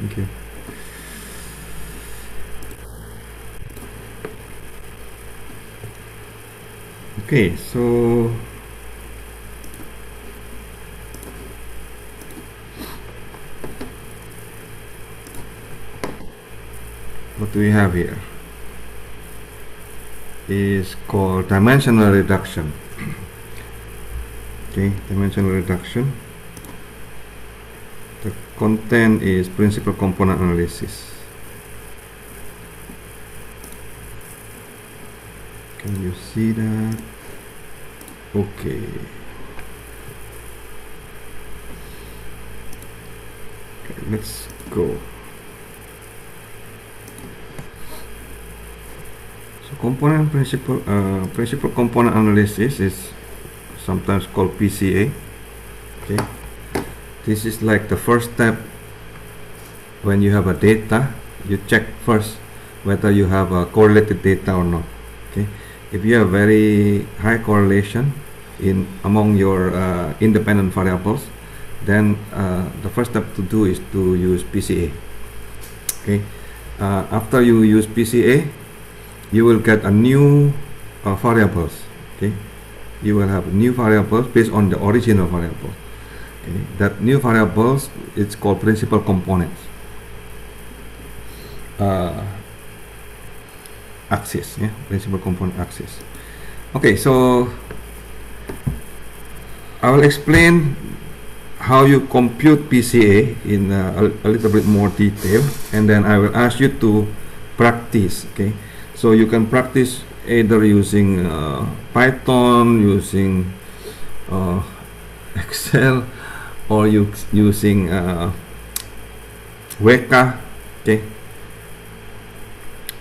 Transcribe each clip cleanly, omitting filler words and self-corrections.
Thank you. Okay, so what do we have here is called dimensional reduction. Okay, dimensional reduction. The content is principal component analysis. Can you see that? Okay. Okay, let's go. So component principal component analysis is sometimes called PCA. Okay. This is like the first step when you have a data. You check first whether you have a correlated data or not. Okay. If you have very high correlation among your independent variables, then the first step to do is to use PCA. Okay. After you use PCA, you will get a new variables. Okay. You will have new variables based on the original variable. Okay. That new variables, it's called principal components axis. Yeah, principal component axis. Okay, so I will explain how you compute PCA in a little bit more detail, and then I will ask you to practice. Okay, so you can practice either using Python, using Excel, or using Weka, okay,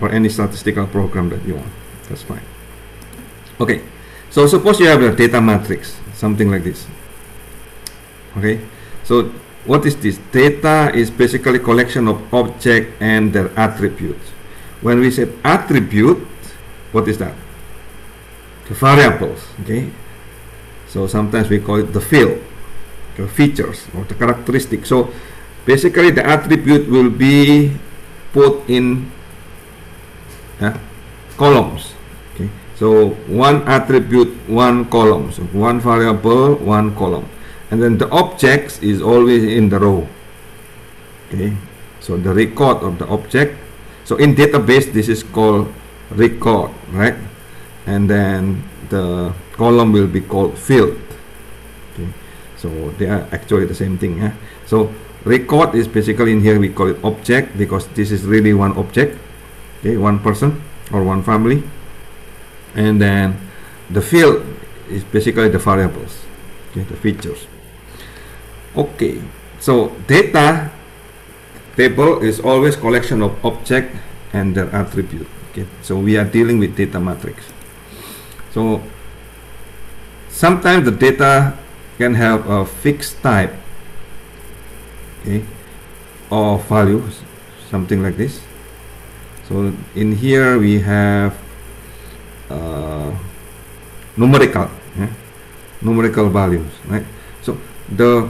or any statistical program that you want. That's fine. Okay, so suppose you have a data matrix, something like this. Okay, so what is this? Data is basically collection of objects and their attributes. When we say attribute, what is that? The variables. Okay, so sometimes we call it the field, the features, or the characteristic. So basically the attribute will be put in columns. Okay, so one attribute, one column. So one variable, one column, and then the objects is always in the row. Okay, so the record of the object. So in database, this is called record, right? And then the column will be called field. Okay, so they are actually the same thing. So record is basically in here we call it object because this is really one object. Okay, one person or one family, and then the field is basically the variables. Okay, the features. Okay, so data table is always collection of object and their attribute. Okay, so we are dealing with data matrix. So sometimes the data can have a fixed type, okay, of values, something like this. So in here we have numerical values, right? So the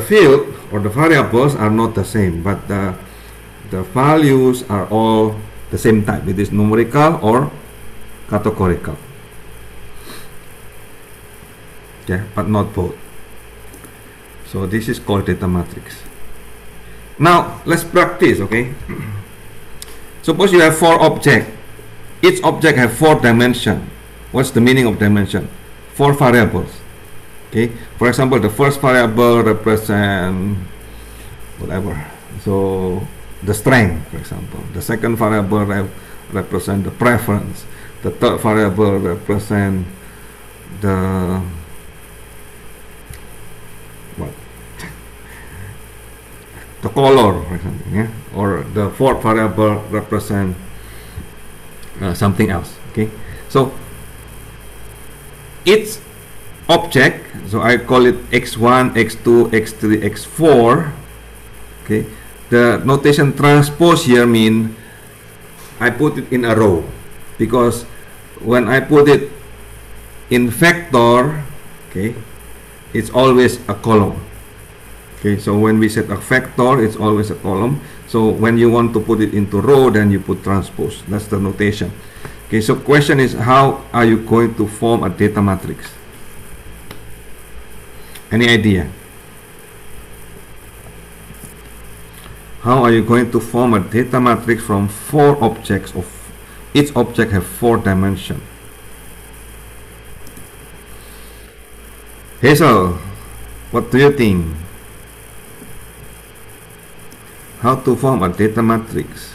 field or the variables are not the same, but the values are all the same type. It is numerical or categorical. Yeah, but not both. So this is called data matrix. Now let's practice. Okay. Suppose you have 4 objects. Each object has 4 dimensions. What's the meaning of dimension? 4 variables. Okay. For example, the first variable represents whatever. So the strength, for example. The second variable represents the preference. The third variable represents the the color, for example, yeah? Or the fourth variable represent something else. Okay, so each object, so I call it x1, x2, x3, x4. Okay, the notation transpose here mean I put it in a row, because when I put it in vector, okay, it's always a column. Okay, Okay, so when we set a vector, it's always a column. So when you want to put it into row, then you put transpose. That's the notation. Okay, so question is, how are you going to form a data matrix? Any idea? How are you going to form a data matrix from 4 objects of each object have 4 dimensions? Hazel, what do you think? How to form a data matrix?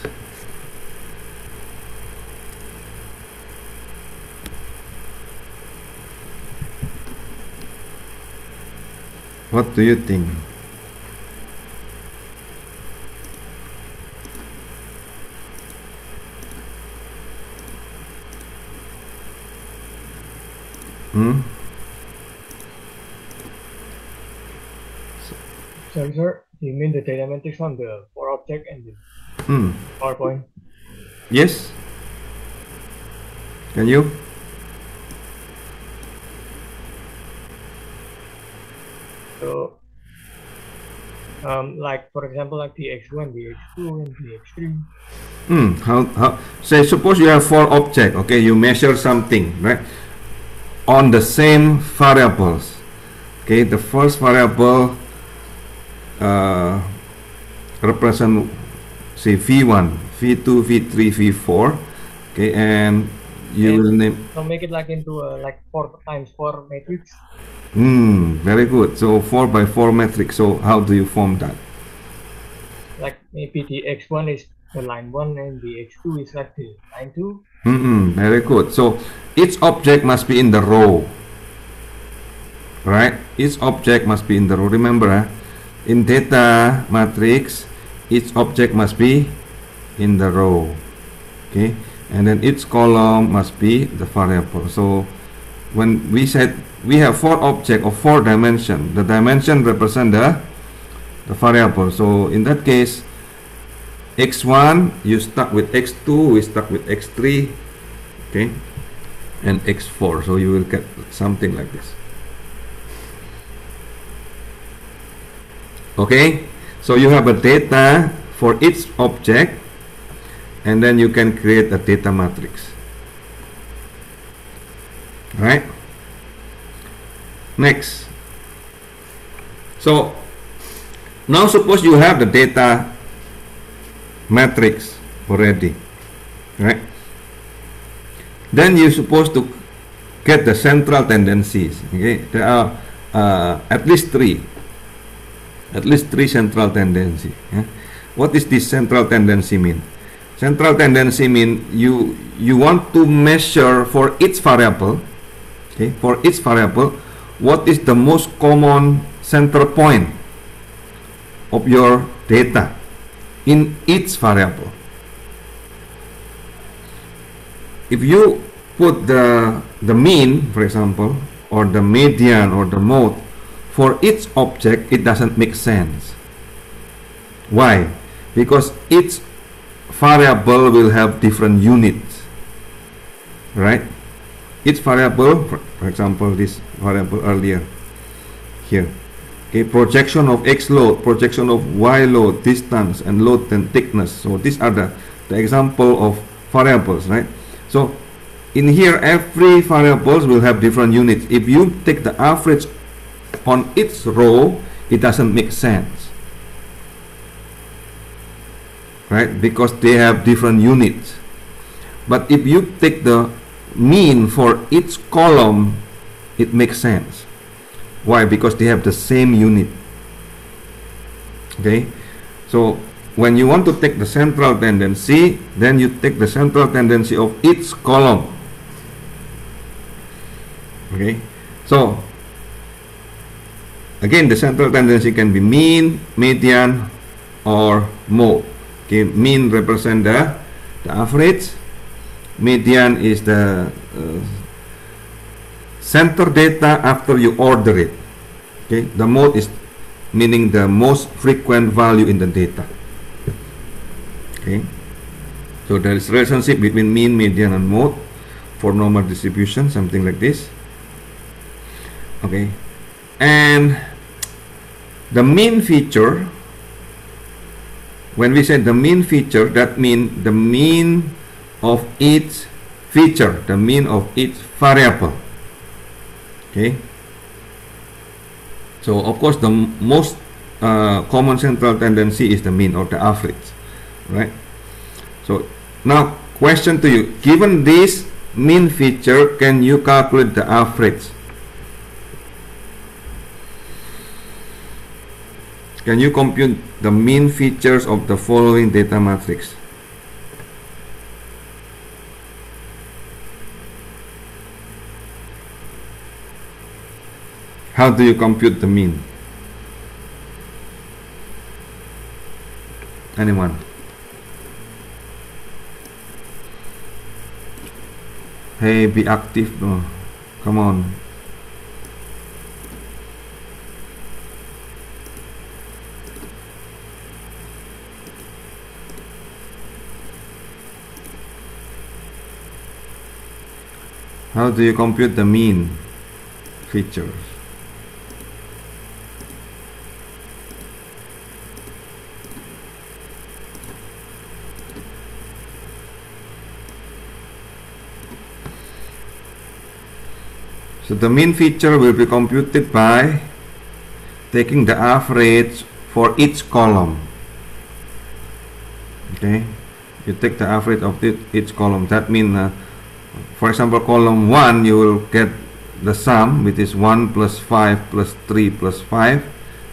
What do you think? Sorry, sir. You mean the data matrix on the 4 object and the PowerPoint? Yes. Can you? So, like for example, like the x1, the x2, and the x3. How? Say, suppose you have 4 objects. Okay, you measure something, right? On the same variables. Okay, the first variable represent, say, v1, v2, v3, v4. Okay, and you will name. So make it like into a like 4 times 4 matrix. Very good. So 4 by 4 matrix. So how do you form that? Like maybe the x1 is the line 1 and the x2 is like the line 2. Very good. So each object must be in the row, right? Each object must be in the row. Remember, in data matrix, each object must be in the row. Okay, and then each column must be the variable. So when we said we have 4 objects of 4 dimensions, the dimension represent the variable. So in that case, x1 you start with x2, we start with x3, okay, and x4. So you will get something like this. Okay, so you have a data for each object, and then you can create a data matrix. Right? Next. So now suppose you have the data matrix already, right? Then you're supposed to get the central tendencies. Okay, there are at least three central tendency. Yeah? What is this central tendency mean? Central tendency mean you want to measure for each variable. Okay, for each variable, what is the most common center point of your data in each variable? If you put the mean, for example, or the median or the mode for each object, it doesn't make sense. Why? Because each variable will have different units, right? Each variable, for example, this variable earlier here, okay, projection of x load, projection of y load, distance, and load and thickness. So these are the example of variables, right? So in here, every variables will have different units. If you take the average on each row, it doesn't make sense, right? Because they have different units. But if you take the mean for each column, it makes sense. Why? Because they have the same unit. Okay, so when you want to take the central tendency, then you take the central tendency of each column. Okay, so again, the central tendency can be mean, median, or mode. Okay, mean represent the average. Median is the center data after you order it. Okay, the mode is meaning the most frequent value in the data. Okay, so there is relationship between mean, median, and mode for normal distribution, something like this. Okay, and the mean feature, when we say the mean feature, that means the mean of each feature, the mean of each variable. Okay. So of course the most common central tendency is the mean or the average, right? So now question to you, given this mean feature, can you calculate the average? Can you compute the mean features of the following data matrix? How do you compute the mean? Anyone? Hey, be active. No. Come on. How do you compute the mean features? So the mean feature will be computed by taking the average for each column. Okay, you take the average of each column. That means, for example, column 1, you will get the sum, which is 1 plus 5 plus 3 plus 5,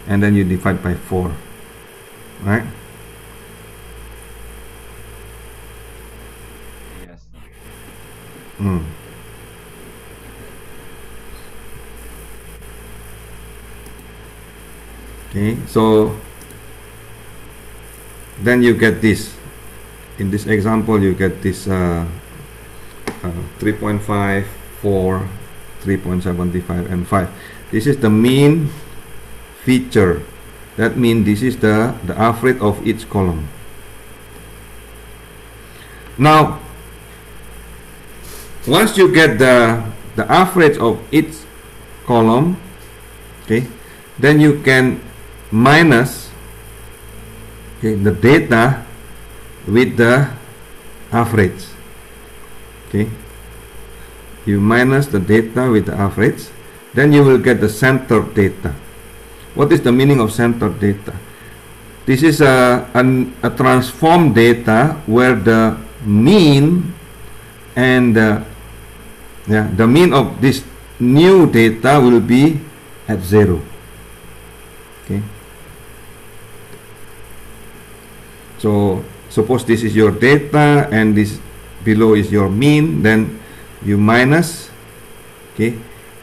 and then you divide by 4, right? Yes. Okay, so then you get this. In this example, you get this 3.5, 4, 3.75, and 5. This is the mean feature. That means this is the average of each column. Now, once you get the average of each column, okay, then you can minus, okay, the data with the average. Okay, you minus the data with the average, then you will get the center data. What is the meaning of center data? This is a transform data where the mean and the mean of this new data will be at 0. Okay. So suppose this is your data and this below is your mean, then you minus, okay,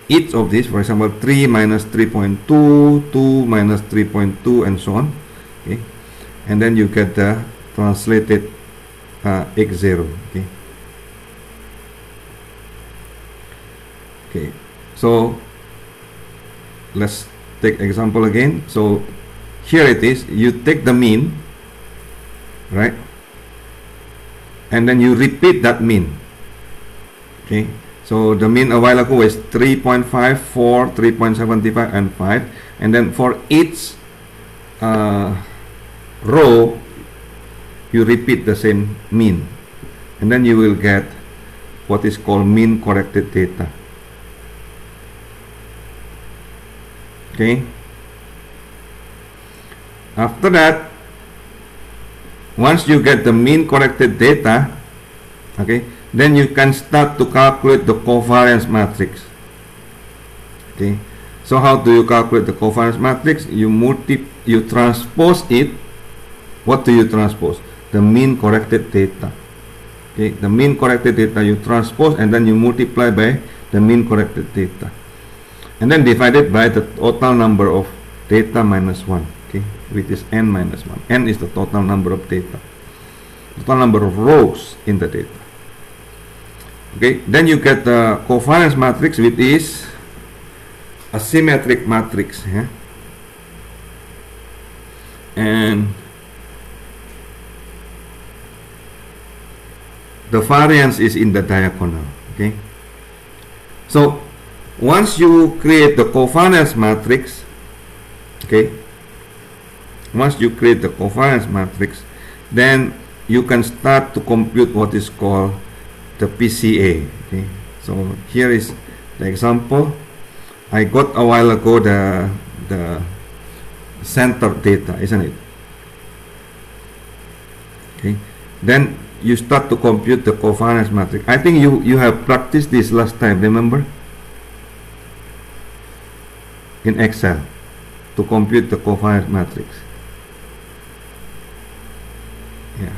each of these, for example 3 minus 3.2, 2 minus 3.2, and so on, okay, and then you get the translated x0. Okay. Okay, so let's take example again. So here it is, you take the mean, right, and then you repeat that mean. Okay, so the mean a while ago was 3.5, 4, 3.75, and 5, and then for each row you repeat the same mean, and then you will get what is called mean corrected data. Okay, after that, once you get the mean corrected data, okay, then you can start to calculate the covariance matrix. Okay, so how do you calculate the covariance matrix? You transpose it. What do you transpose? The mean corrected data. Okay, the mean corrected data you transpose, and then you multiply by the mean corrected data, and then divided by the total number of data minus 1, okay, which is n minus 1. N is the total number of data, total number of rows in the data. Okay, then you get the covariance matrix, which is a symmetric matrix, yeah? And the variance is in the diagonal. Okay, so once you create the covariance matrix, okay, once you create the covariance matrix, then you can start to compute what is called the PCA. Okay, so here is the example. I got a while ago the center data, isn't it? Okay, then you start to compute the covariance matrix. I think you have practiced this last time, remember? In Excel, to compute the covariance matrix. Yeah,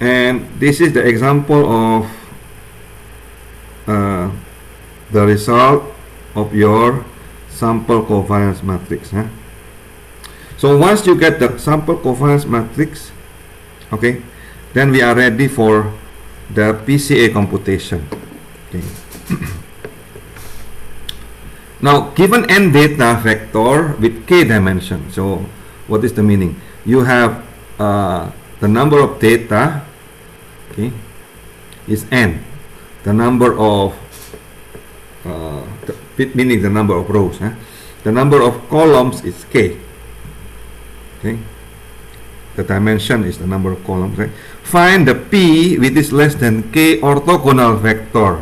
and this is the example of the result of your sample covariance matrix. Huh? So once you get the sample covariance matrix, okay, then we are ready for the PCA computation. Okay. Now, given n data vector with k dimension, so what is the meaning? You have the number of data, okay, is n. The number of meaning the number of rows. The number of columns is k. Okay, the dimension is the number of columns. Right? Find the p which is less than k orthogonal vector.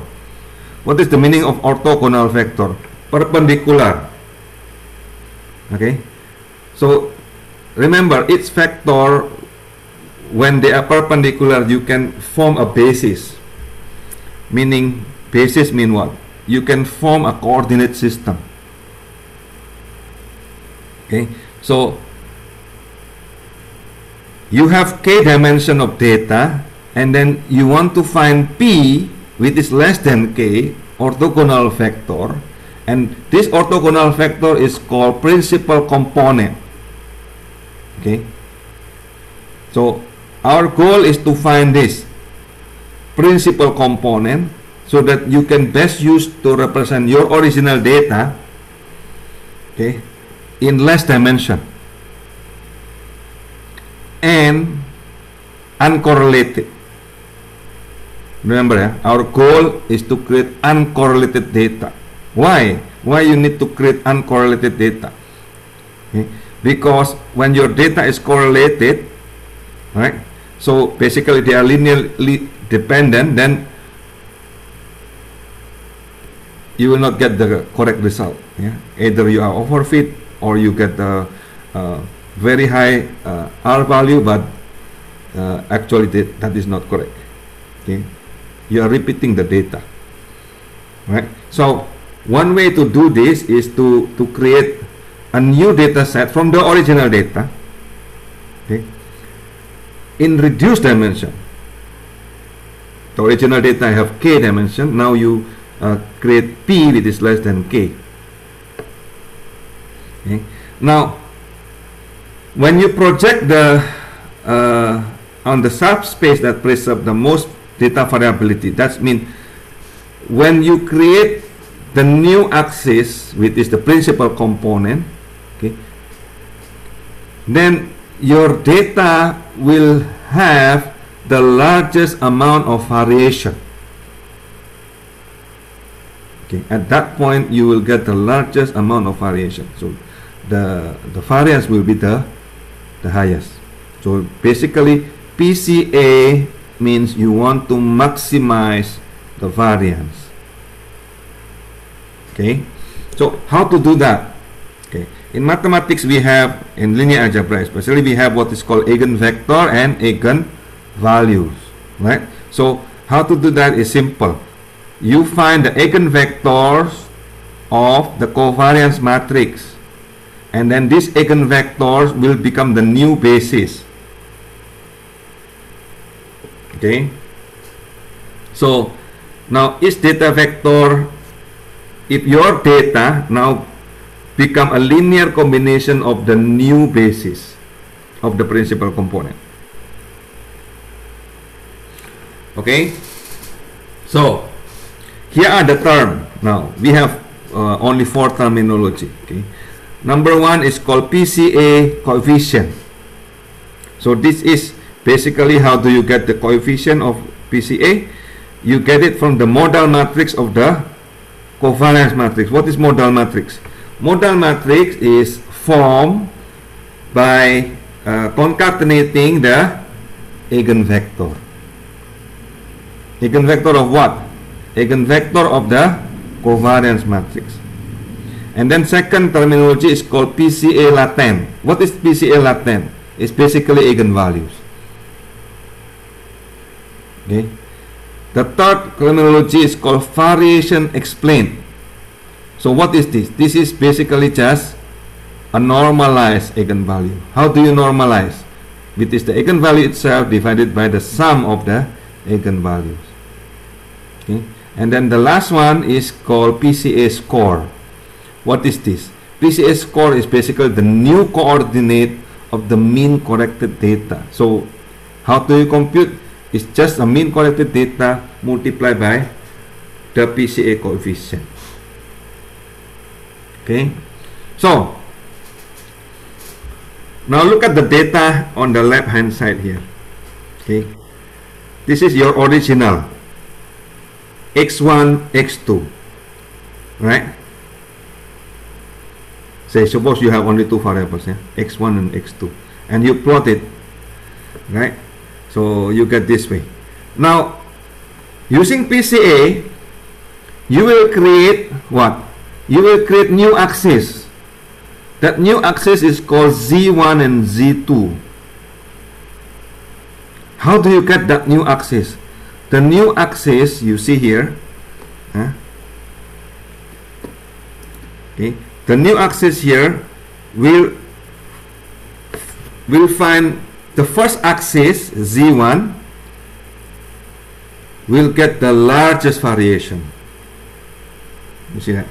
What is the meaning of orthogonal vector? Perpendicular. Okay, so remember, each vector, when they are perpendicular, you can form a basis. Meaning, basis mean what? You can form a coordinate system. Okay, so you have k dimension of data, and then you want to find p which is less than k orthogonal vector, and this orthogonal vector is called principal component. Okay, so our goal is to find this principal component so that you can best use to represent your original data, okay, in less dimension and uncorrelated. Remember, our goal is to create uncorrelated data. Why you need to create uncorrelated data? Okay? Because when your data is correlated, right, so basically they are linearly dependent, then you will not get the correct result. Yeah? Either you are overfit or you get the very high R value, but actually that is not correct. Okay, you are repeating the data, right? So one way to do this is to create a new data set from the original data, okay, in reduced dimension. The original data have k dimension. Now you create p which is less than k. Okay. Now, when you project the on the subspace that preserves the most data variability, that means when you create the new axis, which is the principal component, okay, then your data will have the largest amount of variation. Okay, at that point you will get the largest amount of variation. So the variance will be the highest. So basically PCA means you want to maximize the variance. Okay, so how to do that? Okay, in mathematics we have, in linear algebra especially, we have what is called eigenvector and eigenvalues, right? So how to do that is simple. You find the eigenvectors of the covariance matrix, and then these eigenvectors will become the new basis. Okay, so now each data vector, if your data now become a linear combination of the new basis of the principal component. Okay, so here are the terms. Now we have only 4 terminology. Okay, number 1 is called PCA coefficient. So this is basically how do you get the coefficient of PCA? You get it from the modal matrix of the covariance matrix. What is modal matrix? Modal matrix is formed by concatenating the eigenvector. Eigenvector of what? Eigenvector of the covariance matrix. And then second terminology is called PCA latent. What is PCA latent? It's basically eigenvalues. Okay. The third terminology is called variation explained. So what is this? This is basically just a normalized eigenvalue. How do you normalize? It is the eigenvalue itself divided by the sum of the eigenvalues. Okay. And then the last one is called PCA score. What is this? PCA score is basically the new coordinate of the mean corrected data. So how do you compute? It's just a mean corrected data multiplied by the PCA coefficient. Okay. So now look at the data on the left hand side here. Okay. This is your original x1, x2, right? Say suppose you have only two variables, yeah? x1 and x2, and you plot it, right? So you get this way. Now using PCA, you will create what? You will create new axis. That new axis is called Z1 and Z2. How do you get that new axis? The new axis you see here, okay. The new axis here will find the first axis Z1 will get the largest variation. You see that?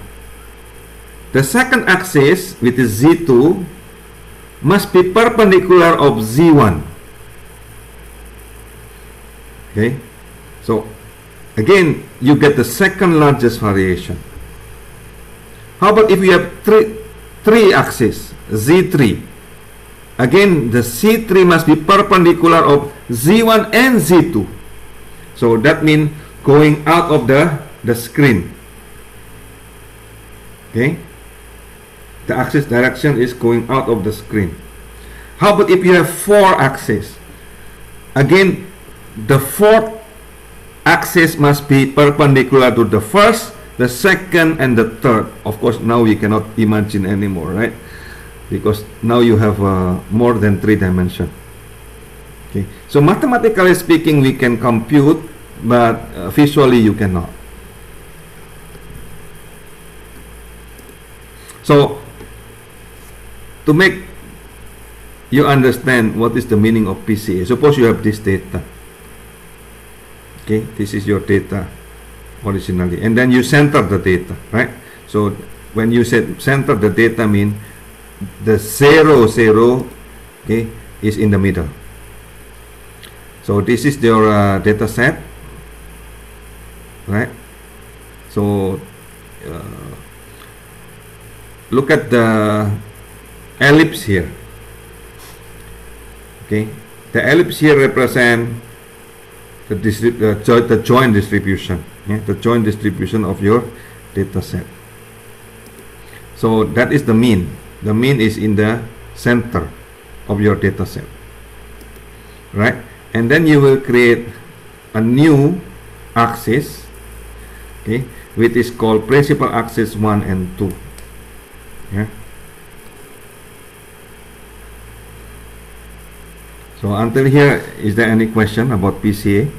The second axis, which is Z2, must be perpendicular of Z1. Okay, so again you get the second largest variation. How about if you have three axes, Z3? Again, the C3 must be perpendicular of Z1 and Z2. So that means going out of the screen. Okay, the axis direction is going out of the screen. How about if you have four axes? Again, the fourth axis must be perpendicular to the first, the second, and the third. Of course, now we cannot imagine anymore, right? Because now you have more than 3 dimensions. Okay, so mathematically speaking, we can compute, but visually you cannot. So to make you understand what is the meaning of PCA, suppose you have this data. Okay, this is your data originally, and then you center the data, right? So when you center the data, mean the 0, 0, okay, is in the middle. So this is your data set, right? So look at the ellipse here. Okay, the ellipse here represent the joint distribution, yeah? The joint distribution of your data set. So that is the mean. The mean is in the center of your data set, right? And then you will create a new axis, okay, which is called principal axis 1 and 2. Yeah. So until here, is there any question about PCA?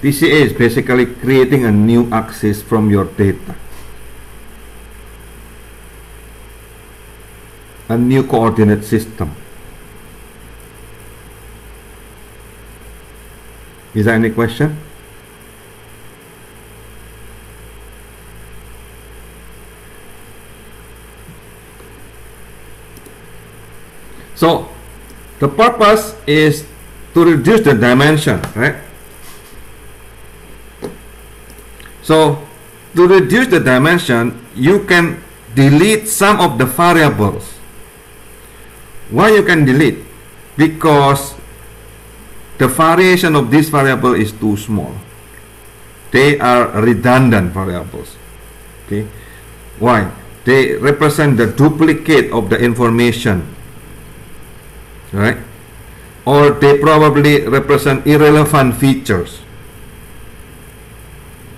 PCA is basically creating a new axis from your data, a new coordinate system. Is there any question? So the purpose is to reduce the dimension, right? So to reduce the dimension, you can delete some of the variables. Why you can delete? Because the variation of this variable is too small. They are redundant variables. Okay, why? They represent the duplicate of the information right? Or they probably represent irrelevant features.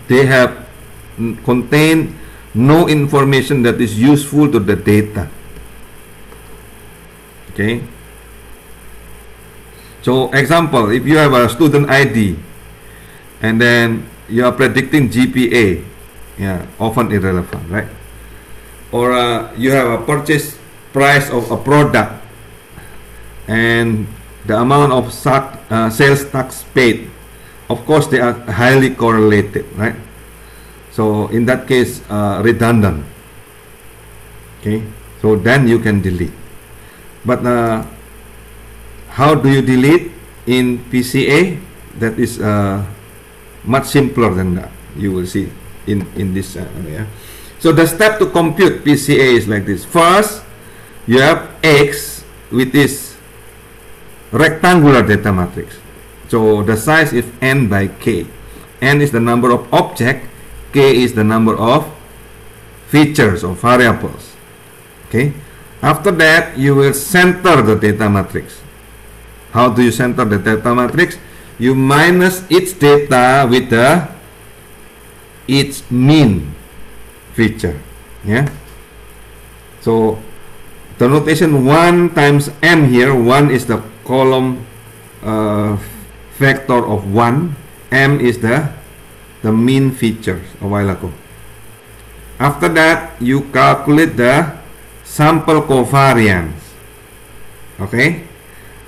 They have contain no information that is useful to the data. Okay. So example, if you have a student ID and then you are predicting GPA, yeah, often irrelevant, right? Or you have a purchase price of a product and the amount of sales tax paid. Of course, they are highly correlated, right? So in that case, redundant. Okay, so then you can delete. But how do you delete in PCA? That is much simpler than that. You will see in this area. So the step to compute PCA is like this. First, you have X with this rectangular data matrix. So the size is n by k. N is the number of objects, k is the number of features or variables. Okay. After that, you will center the data matrix. How do you center the data matrix? You minus its data with its mean feature. Yeah. So the notation 1 times m here, 1 is the column vector of 1, m is the mean features a while ago. After that, you calculate the sample covariance. Okay.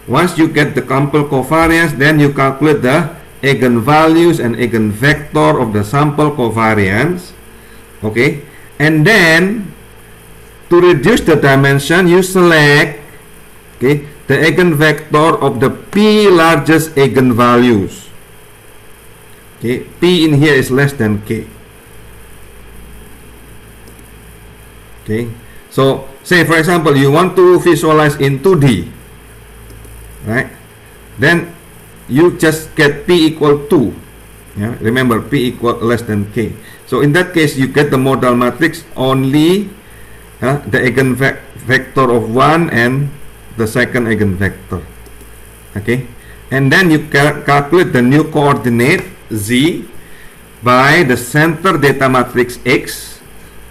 Once you get the sample covariance, then you calculate the eigenvalues and eigenvector of the sample covariance. Okay. And then to reduce the dimension, you select, okay, the eigenvector of the p largest eigenvalues. Okay, p in here is less than k. Okay, so say for example you want to visualize in 2D, right? Then you just get p equal 2. Yeah, remember p equal less than k. So in that case you get the modal matrix only the eigenvector of 1 and the second eigenvector. Okay, and then you calculate the new coordinate z by the center data matrix x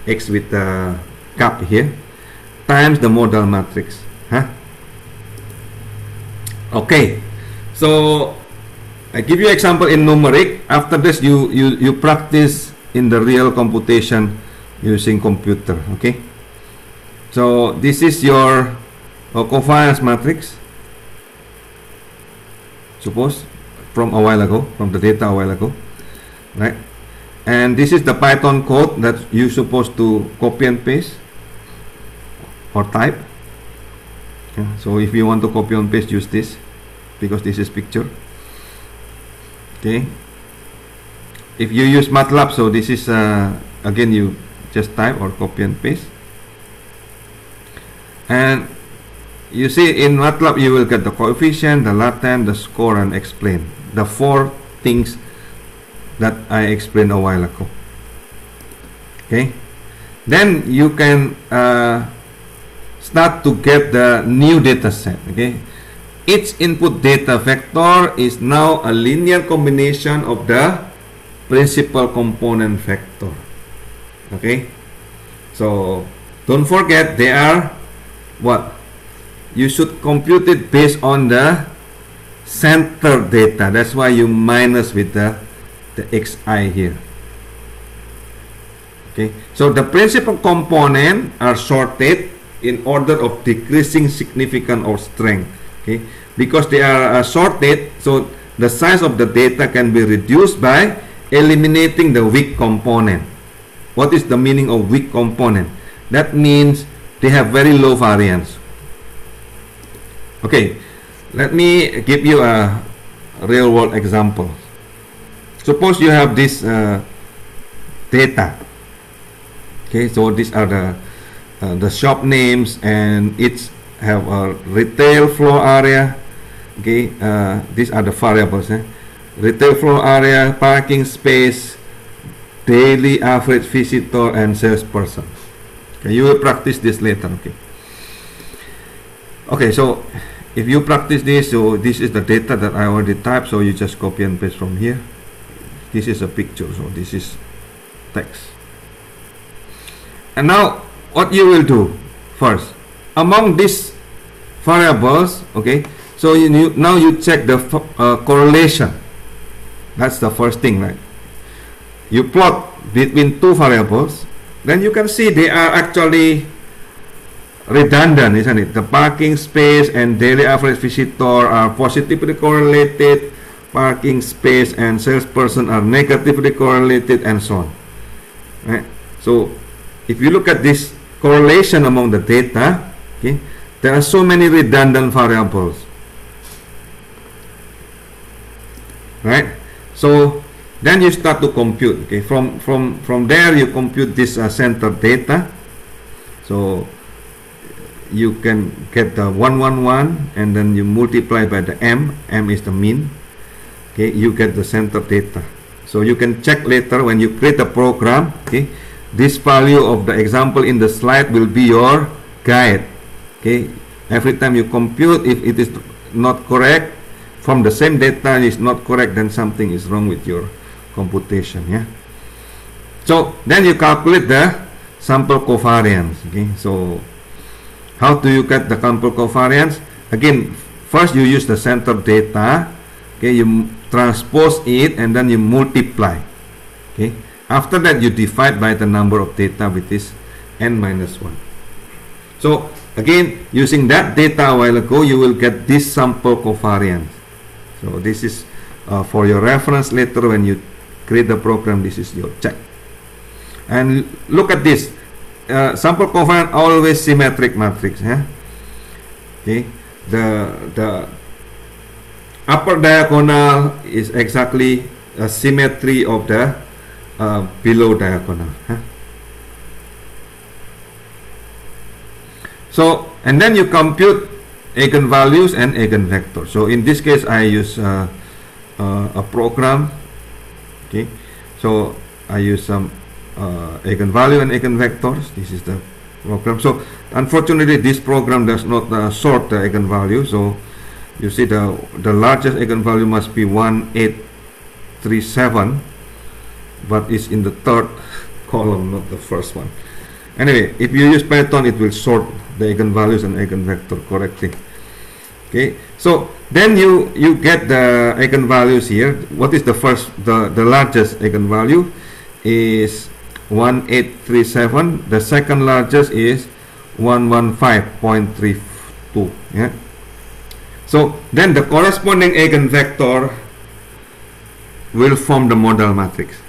with the cap here, times the modal matrix. Okay, so I give you example in numeric. After this you practice in the real computation using computer. Okay, so this is your covariance matrix, suppose from a while ago, from the data a while ago, right? And this is the Python code that you're supposed to copy and paste or type. Okay. So if you want to copy and paste, use this, because this is picture. Okay. If you use MATLAB, so this is again you just type or copy and paste. And you see in MATLAB you will get the coefficient, the latent, the score, and explain. The 4 things that I explained a while ago. Okay. Then you can start to get the new data set. Okay. Each input data vector is now a linear combination of the principal component vector. Okay. So don't forget they are what? You should compute it based on the center data. That's why you minus with the xi here. Okay, so the principal component are sorted in order of decreasing significance or strength. Okay, because they are sorted, so the size of the data can be reduced by eliminating the weak component. What is the meaning of weak component? That means they have very low variance. Okay, let me give you a real world example. Suppose you have this data. Okay, so these are the shop names, and each have a retail floor area. Okay, these are the variables. Retail floor area, parking space, daily average visitor, and salesperson. Okay, you will practice this later. Okay. Okay, so if you practice this, so this is the data that I already typed, so you just copy and paste from here. This is a picture, so this is text. And now what you will do first, among these variables, okay, so now you check the correlation. That's the first thing, right? You plot between two variables, then you can see they are actually redundant, isn't it? The parking space and daily average visitor are positively correlated, parking space and salesperson are negatively correlated, and so on. Right? So if you look at this correlation among the data, okay, there are so many redundant variables, right? So then you start to compute. Okay, from there you compute this center data. So you can get the 111, and then you multiply by the m. M is the mean. Okay, you get the center data. So you can check later when you create a program. Okay, this value of the example in the slide will be your guide. Okay, every time you compute, if it is not correct from the same data is not correct, then something is wrong with your computation. Yeah. So then you calculate the sample covariance. Okay, so how do you get the sample covariance? Again, first you use the center data. Okay, you transpose it and then you multiply. Okay, after that you divide by the number of data, which is n-1. So again, using that data a while ago, you will get this sample covariance. So this is for your reference later when you create the program. This is your check. And look at this. Sample covariance always symmetric matrix. Yeah? Okay, the upper diagonal is exactly a symmetry of the below diagonal. Huh? So, and then you compute eigenvalues and eigenvectors. So in this case, I use a program. Okay, so I use some eigenvalue and eigenvectors. This is the program. So unfortunately, this program does not sort the eigenvalue. So you see the largest eigenvalue must be 1837, but it's in the third column, not the first one. Anyway, if you use Python, it will sort the eigenvalues and eigenvector correctly. Okay, so then you get the eigenvalues here. What is the first, the largest eigenvalue is 1837. The second largest is 115.32. Yeah. So then the corresponding eigenvector will form the model matrix.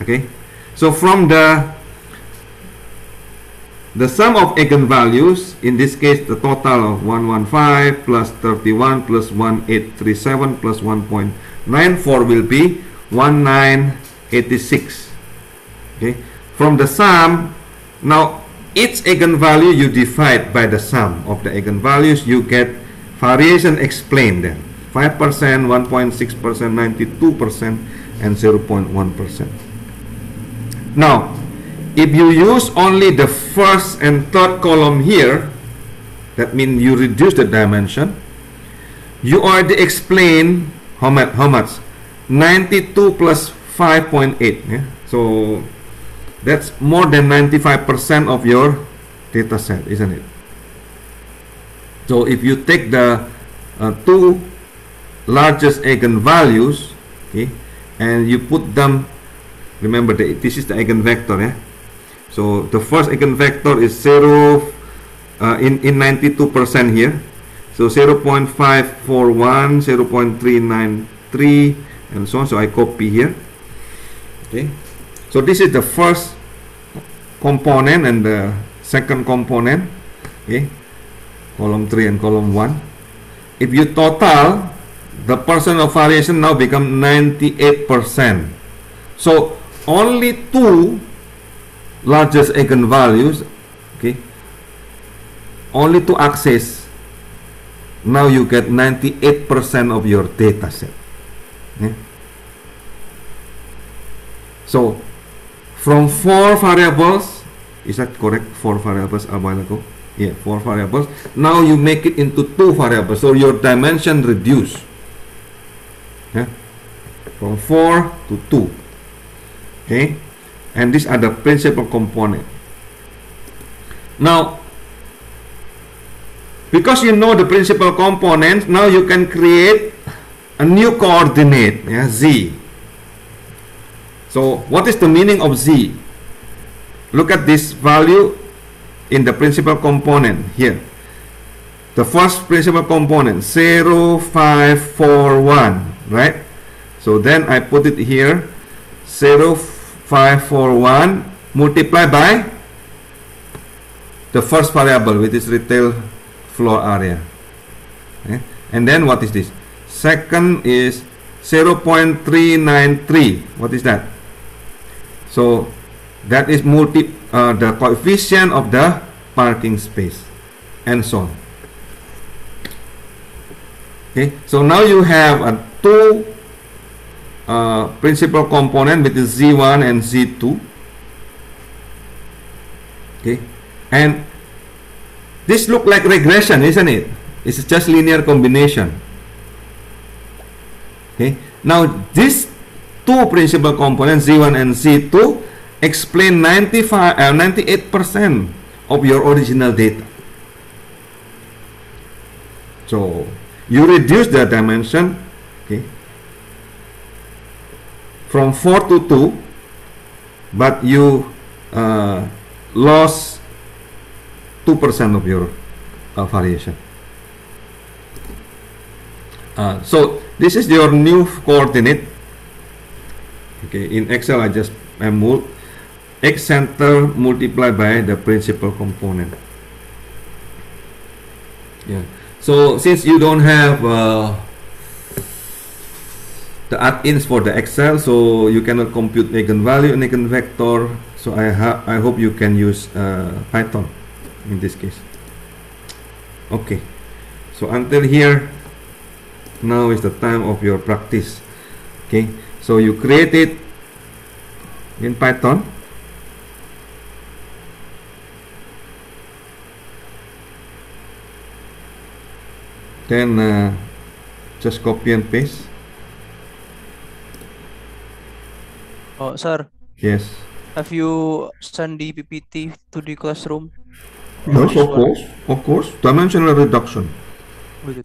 Okay, so from the sum of eigenvalues, in this case the total of 115 plus 31 plus 1837 plus 1.94 will be 1986. Okay, from the sum, now each eigenvalue you divide by the sum of the eigenvalues, you get variation explained then 5%, 1.6%, 92%, and 0.1%. Now if you use only the first and third column here, that means you reduce the dimension. You already explain how much 92 plus 5.8. Yeah? So that's more than 95% of your data set, isn't it? So if you take the two largest eigenvalues, okay, and you put them, remember this is the eigenvector. Yeah? So the first eigenvector is 0 in 92% here. So 0.541, 0.393, and so on. So I copy here. Okay. So this is the first component and the second component. Okay. Column 3 and column 1. If you total, the percent of variation now become 98%. So only two largest eigenvalues, okay, only to access, now you get 98% of your data set. Okay. So from 4 variables, is that correct? 4 variables a while ago. Yeah, 4 variables. Now you make it into 2 variables, so your dimension reduce. Yeah, from 4 to 2. Okay, and these are the principal component. Now, because you know the principal components, now you can create a new coordinate, yeah, z. So what is the meaning of z? Look at this value in the principal component here. The first principal component 0, 5, 4, 1, right? So then I put it here 0, 5, 4, 1 multiplied by the first variable, which is retail floor area. Okay? And then what is this? Second is 0.393. What is that? So that is the coefficient of the parking space, and so on. Okay, so now you have a two principal component, which is Z1 and Z2. Okay, and this look like regression, isn't it? It's just linear combination. Okay, now these two principal components, Z1 and Z2, explain 98% of your original data. So you reduce the dimension, okay, from 4 to 2, but you lost 2% of your variation. So this is your new coordinate. Okay, in Excel I just moved x center multiplied by the principal component. Yeah. So since you don't have the add-ins for the Excel, so you cannot compute eigenvalue and eigenvector. So I hope you can use Python in this case. Okay. So until here, now is the time of your practice. Okay. So you create it in Python. Then just copy and paste. Oh, sir. Yes. Have you sent the PPT to the classroom? Yes, of course. Of course. Dimensional reduction. Wait.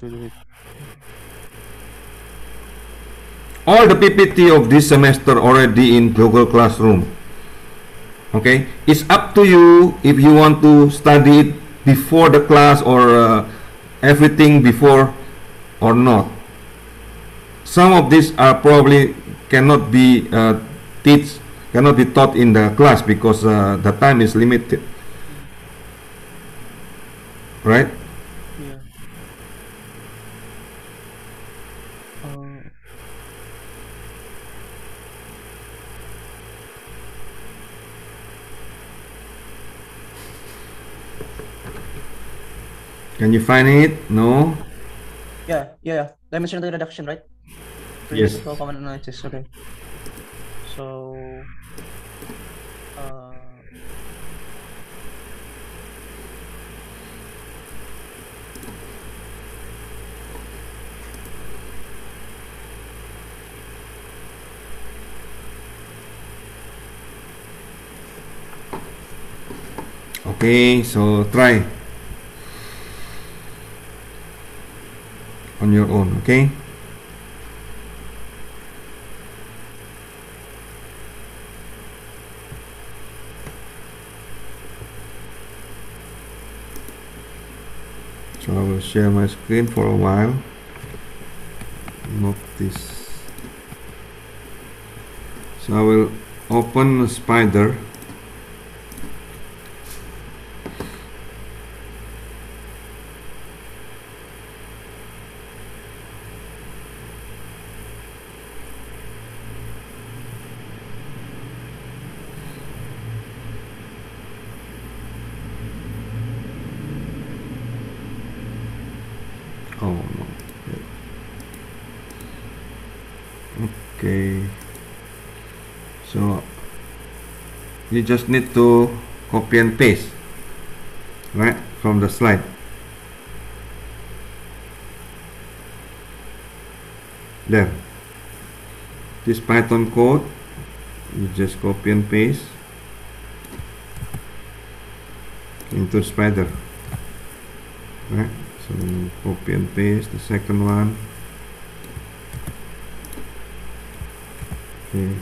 All the PPT of this semester already in Google Classroom. Okay. It's up to you if you want to study it before the class or everything before or not. Some of these are probably cannot be taught in the class because the time is limited, right? Yeah. Can you find it? No? Yeah. Dimensional reduction, right? Yes. Common analysis. Okay. So, okay, so try on your own, okay? So I will share my screen for a while. Not this. So I will open Spider. Oh no. Okay. So you just need to copy and paste, right? from the slide. There. This Python code, you just copy and paste into Spider. Right? So copy and paste the second one. Okay.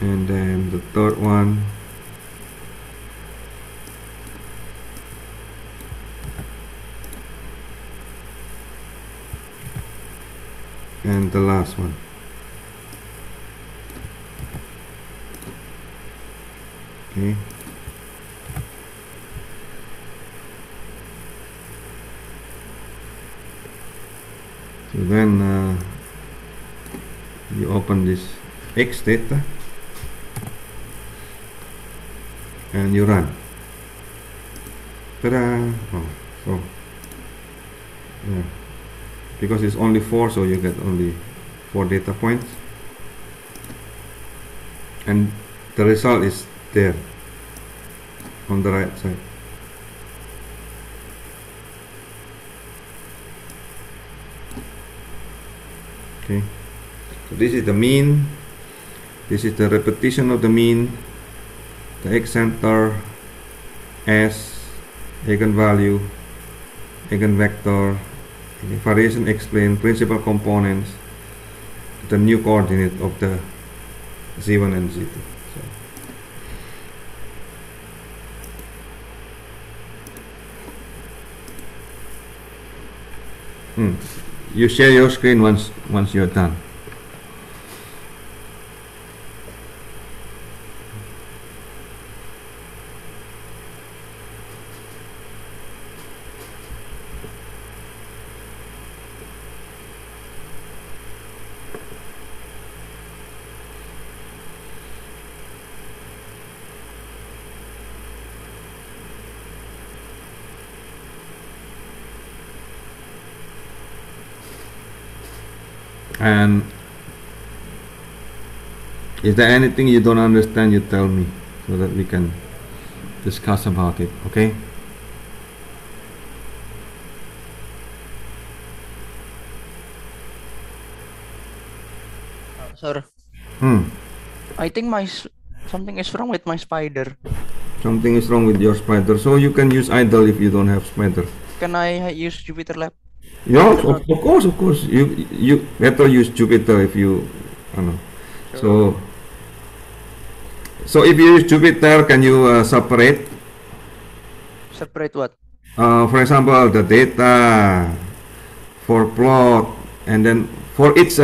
And then the third one. And the last one. Okay. So then you open this X data and you run. Ta-da! Oh, so yeah, because it's only 4, so you get only 4 data points, and the result is there on the right side. Okay, so this is the mean, this is the repetition of the mean, the X-center, S, eigenvalue, eigenvector, variation explained, principal components, the new coordinate of the Z1 and Z2. So. You share your screen once you're done. And is there anything you don't understand, you tell me so that we can discuss about it, okay? Sir, I think something is wrong with my Spider. Something is wrong with your Spider, so you can use idle if you don't have Spider. Can I use Jupyter Lab? Yeah, of course. You better use Jupyter if you, I know. Sure. So if you use Jupyter, can you separate? Separate what? For example, the data for plot, and then for each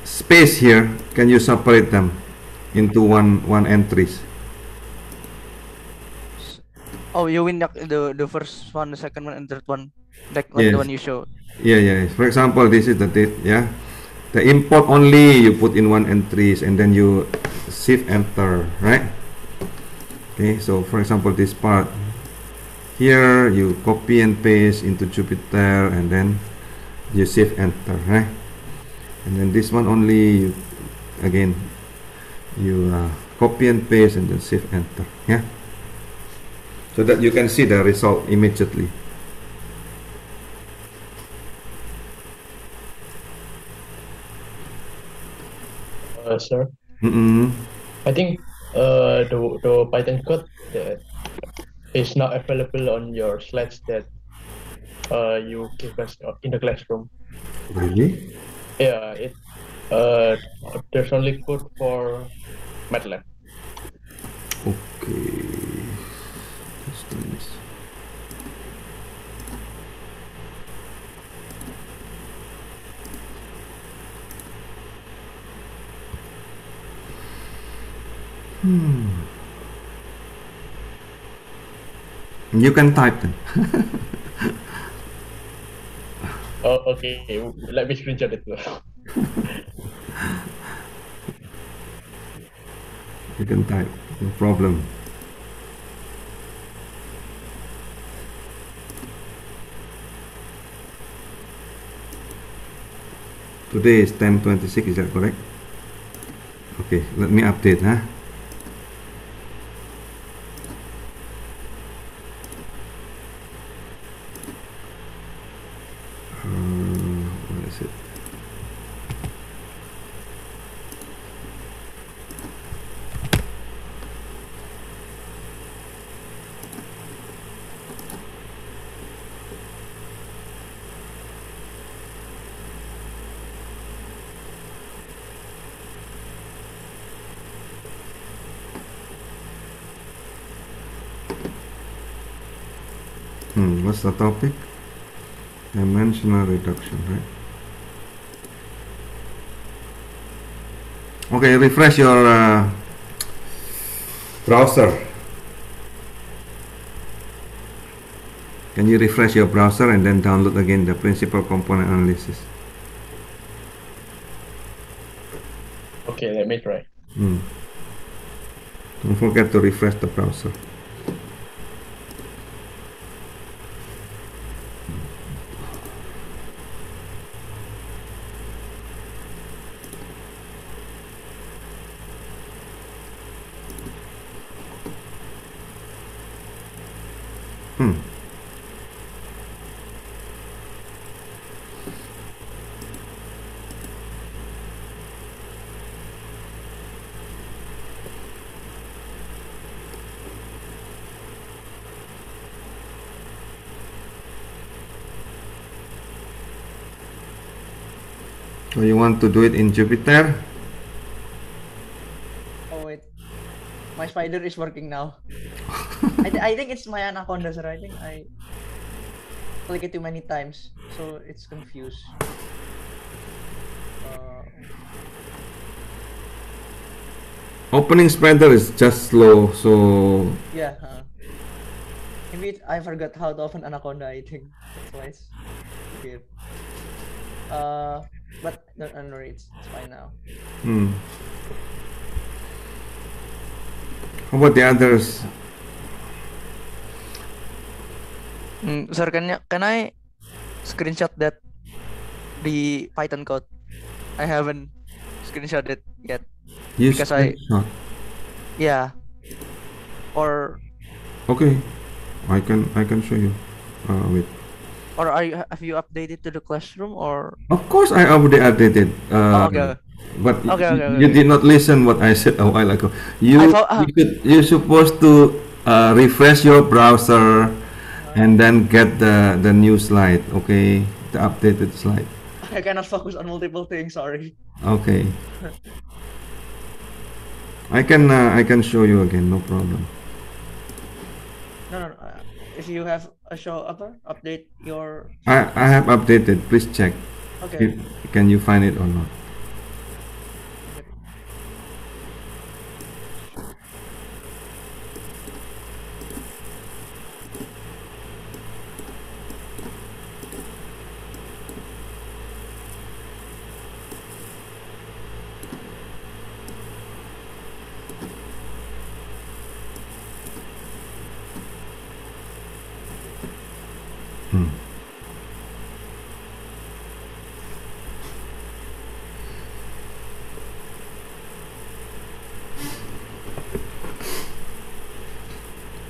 space here, can you separate them into one entries? Oh, you mean the first one, the second one, and third one, like Yes. the one you showed. Yeah. For example, this is the date. Yeah, the import only you put in one entries, and then you shift enter, right? Okay. So for example, this part here you copy and paste into Jupyter, and then you shift enter, right? And then this one only again you copy and paste and then shift enter. Yeah. So that you can see the result immediately. Sir, Mm-mm. I think the Python code that is not available on your slides that you give us in the classroom. Really? Yeah, there's only code for MATLAB. Okay. Distance. You can type them. Oh, okay. Let me screenshot it. You can type, no problem. Today is 10:26, is that correct? Okay, let me update, huh? What's the topic? Dimensional reduction, right? Okay, refresh your browser. Can you refresh your browser and then download again the principal component analysis? Okay, let me try. Don't forget to refresh the browser. So you want to do it in Jupyter? Oh wait, my spider is working now. I think it's my anaconda, sir. I think I click it too many times, so it's confused. Opening Spider is just slow, so Yeah. Maybe I forgot how to open anaconda. I think that's why it's weird. But don't worry, it's fine now. how about the others? Sir, can I screenshot that the Python code? I haven't screenshot it yet. You Because screenshot. Yeah. Or Okay, I can show you. Wait. or have you updated to the classroom or? Of course, I already updated. Okay. But Okay. you did not listen what I said a while ago. You're supposed to refresh your browser and then get the new slide. Okay, the updated slide. I cannot focus on multiple things. Sorry. Okay. I can show you again. No problem. No. If you have a update your. I have updated. Please check. Okay. Can you find it or not?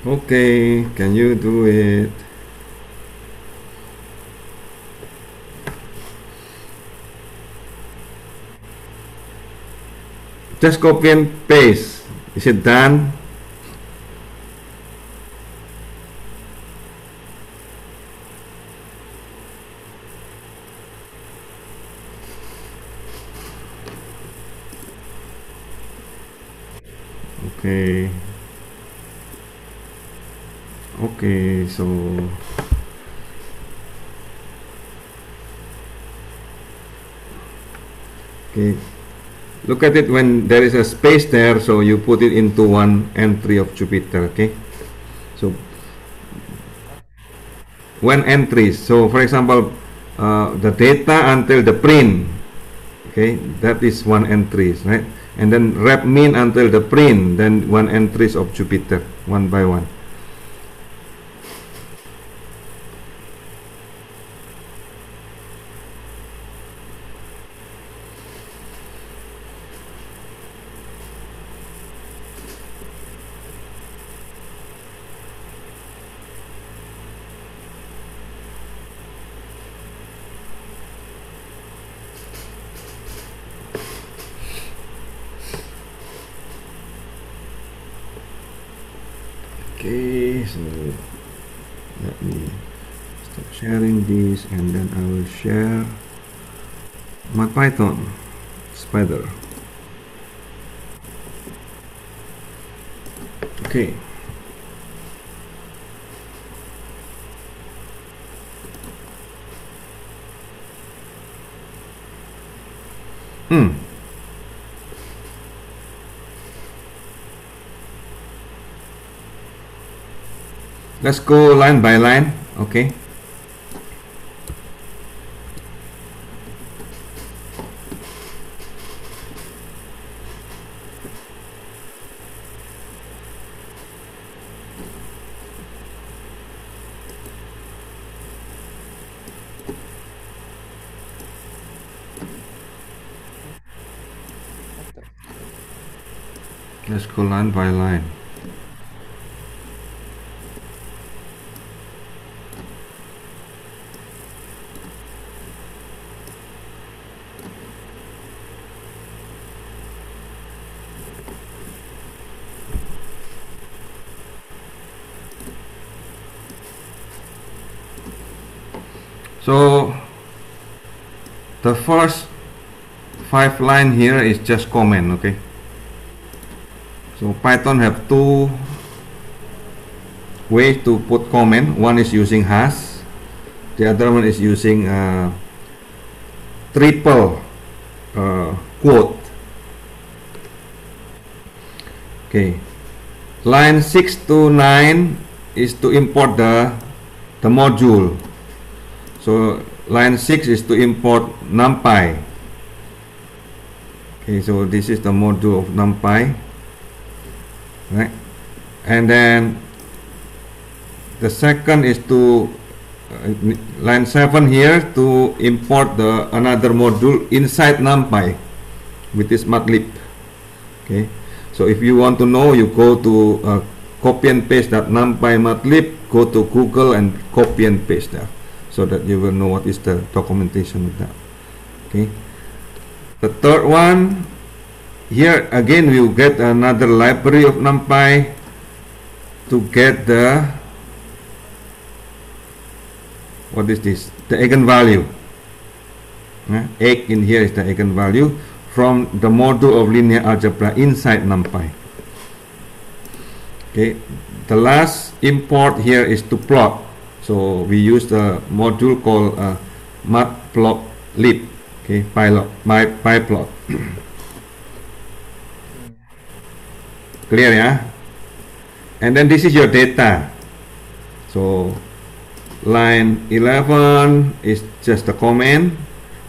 Okay, can you do it? Just copy and paste. Is it done? Okay. Okay, so okay, look at it when there is a space there, so you put it into one entry of Jupyter. Okay, so one entries. So for example, the data until the print. Okay, that is one entries, right? And then rep min until the print, then one entries of Jupyter, one by one. Okay, so let me stop sharing this and then I will share my Python spider. Okay. Let's go line by line. Okay. Let's go line by line. So the first 5 line here is just comment, okay? So Python have 2 ways to put comment. One is using hash, the other one is using triple quote. Okay, line 6 to 9 is to import the module. So line 6 is to import NumPy. Okay, so this is the module of NumPy, right? And then the second is to line 7 here to import the another module inside NumPy with this Mathlib. Okay, so if you want to know, you go to copy and paste that NumPy Mathlib, go to Google and copy and paste there, so that you will know what is the documentation of that. Okay, the third one here again, we will get another library of NumPy to get the, what is this, the eigenvalue. Egg in here is the eigenvalue from the module of linear algebra inside NumPy. Okay, the last import here is to plot. So we use the module called matplotlib. Okay, pyplot. Clear, yeah? And then this is your data. So line 11 is just the comment.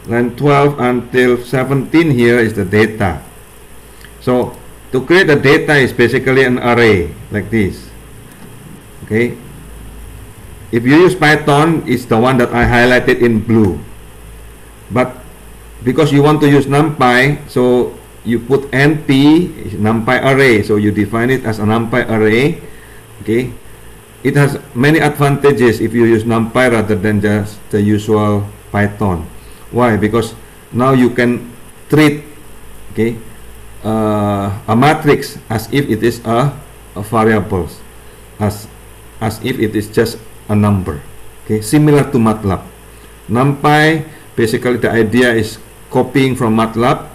Line 12 until 17 here is the data. So to create the data is basically an array like this. Okay, if you use Python, it's the one that I highlighted in blue. But because you want to use NumPy, so you put NP, NumPy array, so you define it as a NumPy array. Okay, it has many advantages if you use NumPy rather than just the usual Python. Why? Because now you can treat, okay, a matrix as if it is a variable, as if it is just a number. Okay, similar to MATLAB. NumPy, basically the idea is copying from MATLAB.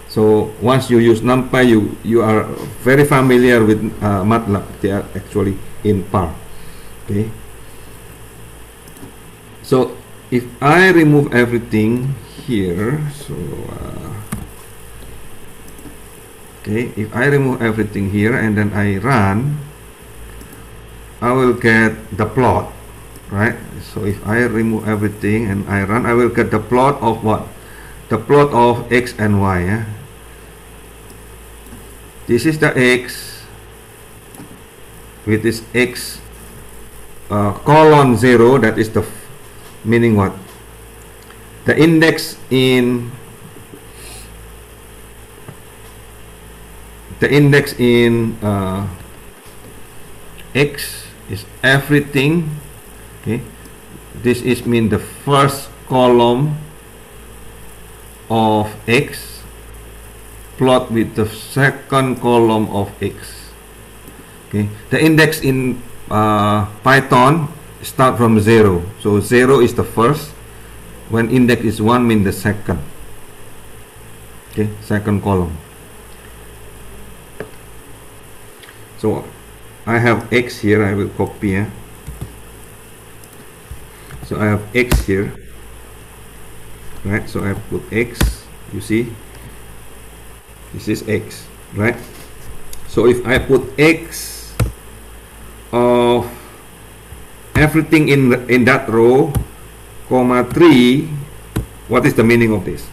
So once you use NumPy, you are very familiar with MATLAB. They are actually in par. Okay, so if I remove everything here, so okay, if I remove everything here and then I run, I will get the plot, right? So if I remove everything and I run, I will get the plot of what? The plot of x and y. Yeah? This is the x with this x colon 0, that is the meaning what? The index in x is everything. Okay, this is mean the first column of x plot with the second column of x. Okay, the index in Python start from 0, so 0 is the first. When index is 1 mean the second. Okay, second column. So I have x here, I will copy. Yeah? So I have x here, right? So I put x, you see, This is x, right? So if I put x of everything in that row, comma 3, what is the meaning of this?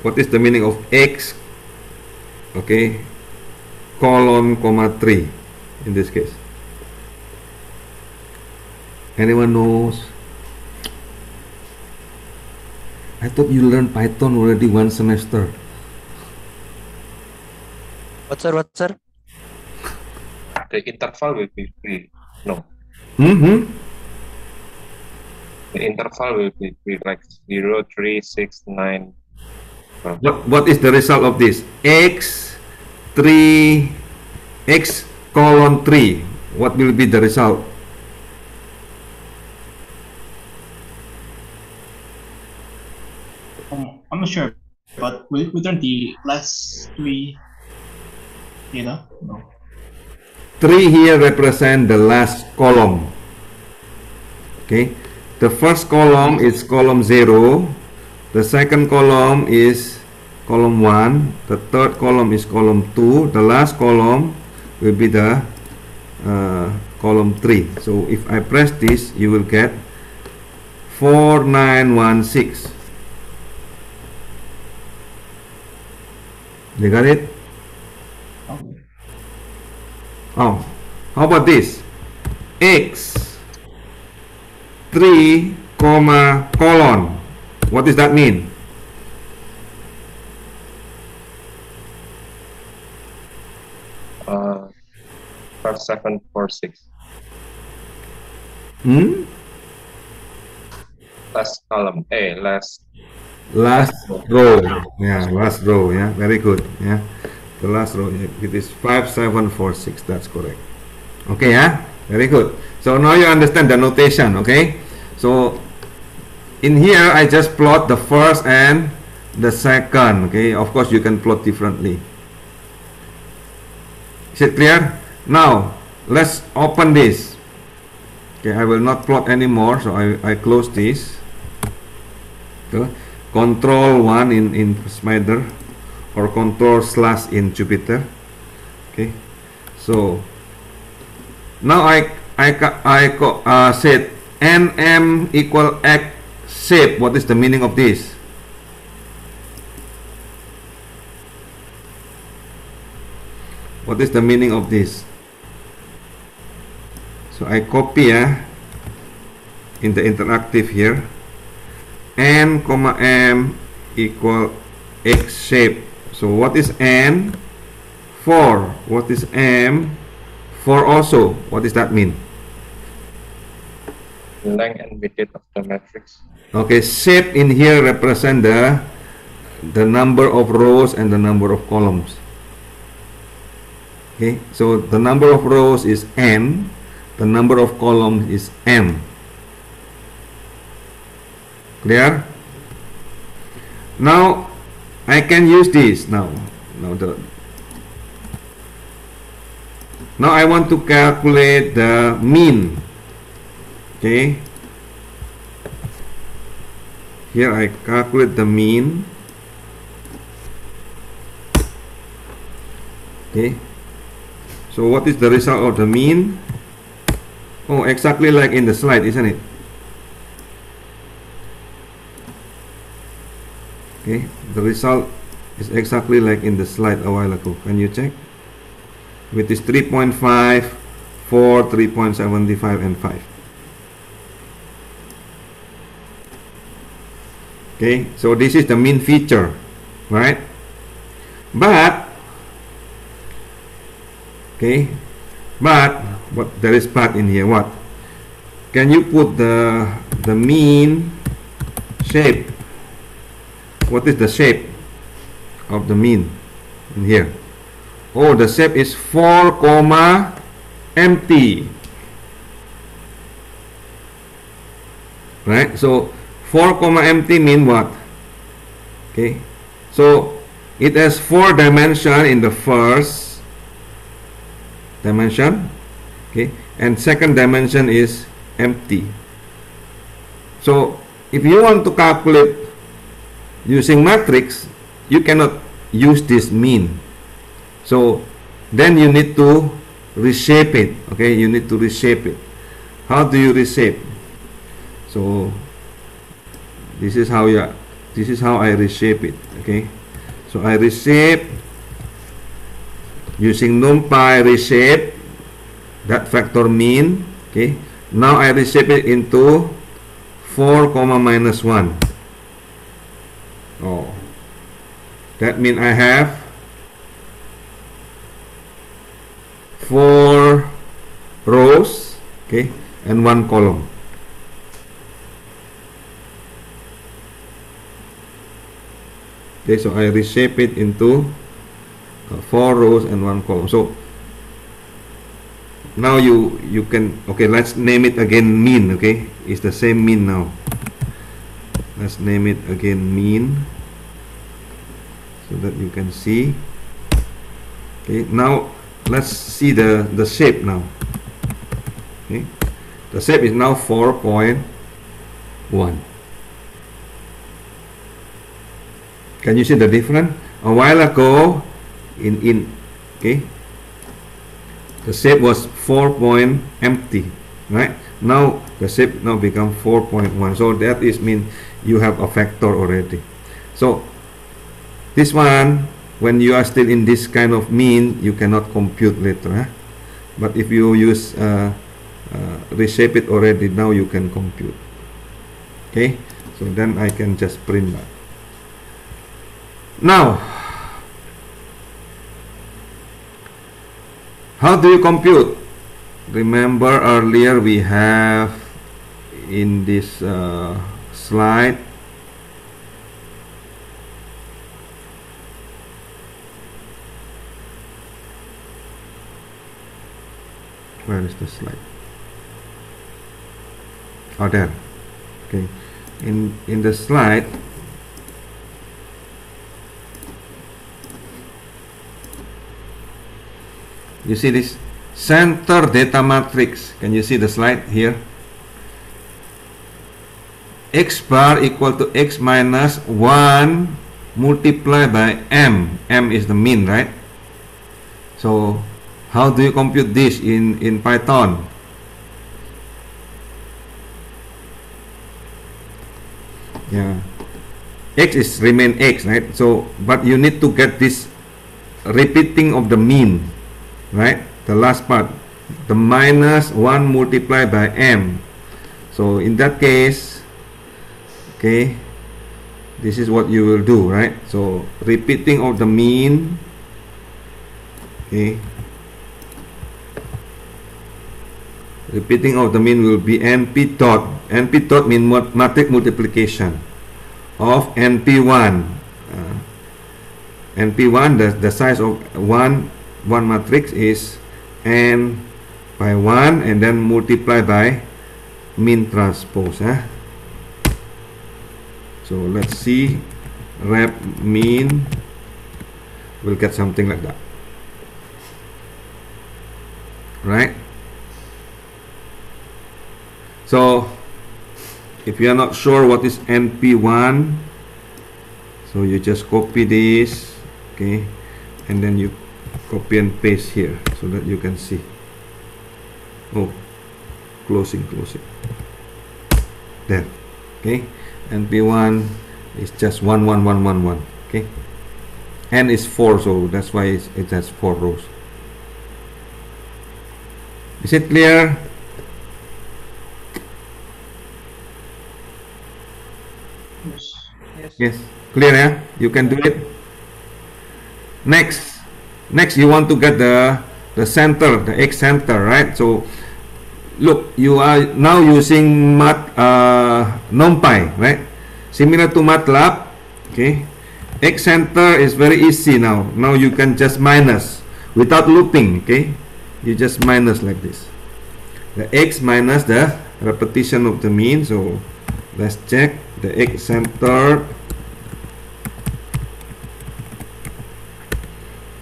What is the meaning of x, okay, colon, comma 3 in this case? Anyone knows? I thought you learned Python already one semester. What, sir? What, sir? The interval will be 3. No, Mm-hmm. the interval will be 3, like 0, 3, 6, 9. What is the result of this? X 3, x colon 3. What will be the result? I'm not sure, but will it return the last 3 data? No. 3 here represent the last column. Okay, the first column is column 0, the second column is column 1, the third column is column 2, the last column will be the column 3. So if I press this, you will get 4916. You got it? Okay. Oh, how about this? X 3, comma, colon. What does that mean? Uh, 5, 7, 4, 6. Hmm? Last column, last Last row. Yeah, last row. Yeah, very good. Yeah, the last row. Yeah. It is 5, 7, 4, 6. That's correct. Okay, yeah, very good. So now you understand the notation. Okay, so in here I just plot the first and the second. Okay, of course you can plot differently. Is it clear? Now let's open this. Okay, I will not plot anymore, so I close this. Okay. Control 1 in Spider or Control / in Jupyter. Okay, so now I said nm equal x shape. What is the meaning of this? What is the meaning of this? So I copy in the interactive here. N, m equal x shape. So what is n? 4. What is m? 4 also. What does that mean? length and width of the matrix. Okay, shape in here represent the number of rows and the number of columns. Okay, so the number of rows is n, the number of columns is m. Clear? Now I can use this now. Now I want to calculate the mean. Okay. Here I calculate the mean. Okay. So what is the result of the mean? Oh, exactly like in the slide, isn't it? Okay, the result is exactly like in the slide a while ago. Can you check? Which is 3.5, 4, 3.75 and 5. Okay, so this is the mean feature, right? But there is but in here. What? Can you put the mean shape? What is the shape of the mean in here? Oh, the shape is 4, empty. Right? So 4, empty mean what? Okay. So it has 4 dimension in the first dimension. Okay. And second dimension is empty. So if you want to calculate using matrix, you cannot use this mean. So then you need to reshape it. Okay, you need to reshape it. How do you reshape? So this is how I reshape it. Okay, so I reshape using NumPy reshape that vector mean. Okay, now I reshape it into 4, minus 1. Oh, that means I have 4 rows, okay, and 1 column. Okay, so I reshape it into 4 rows and 1 column. So now you can, okay, let's name it again mean. Okay, it's the same mean now. Let's name it again mean so that you can see. Okay, now let's see the shape now. Okay, the shape is now 4.1. Can you see the difference? A while ago okay, the shape was 4 point empty, right? Now the shape now become 4.1. So that is mean you have a vector already. So this one, when you are still in this kind of mean, you cannot compute later. Huh? But if you use reshape it already, now you can compute. Okay, so then I can just print that. Now, how do you compute? Remember earlier we have in this slide where is the slide? Oh, there. Okay, in the slide you see this center data matrix. Can you see the slide here? X bar equal to x minus 1 multiplied by m. M is the mean, right? So how do you compute this in Python? Yeah, x is remain x, right? So but you need to get this repeating of the mean, right? The last part, the minus 1 multiplied by m. So in that case, okay, this is what you will do, right? So repeating of the mean, okay, repeating of the mean will be np dot. Np dot mean matrix multiplication of np1. Np1, the size of one matrix is n by 1 and then multiply by mean transpose. So let's see, rep mean will get something like that, right? So if you are not sure what is np1, so you just copy this, okay, and then you copy and paste here so that you can see. Oh, closing there. Okay, np1 is just 1 1 1 1 1. Okay, n is 4, so that's why it has 4 rows. Is it clear? Yes, clear, yeah? You can do it. Next you want to get the center, the x center, right? So look, you are now using NumPy, right? Similar to MATLAB, okay? X center is very easy now. Now you can just minus without looping, okay? You just minus like this. The x minus the repetition of the mean. So let's check the x center.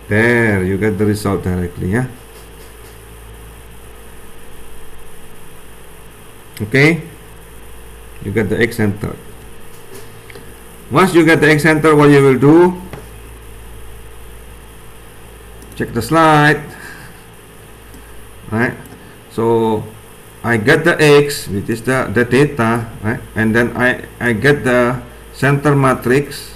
There, you get the result directly, yeah? Okay? You get the x center. Once you get the X center, what you will do, check the slide, right? So I get the X, which is the data, right? And then I get the center matrix.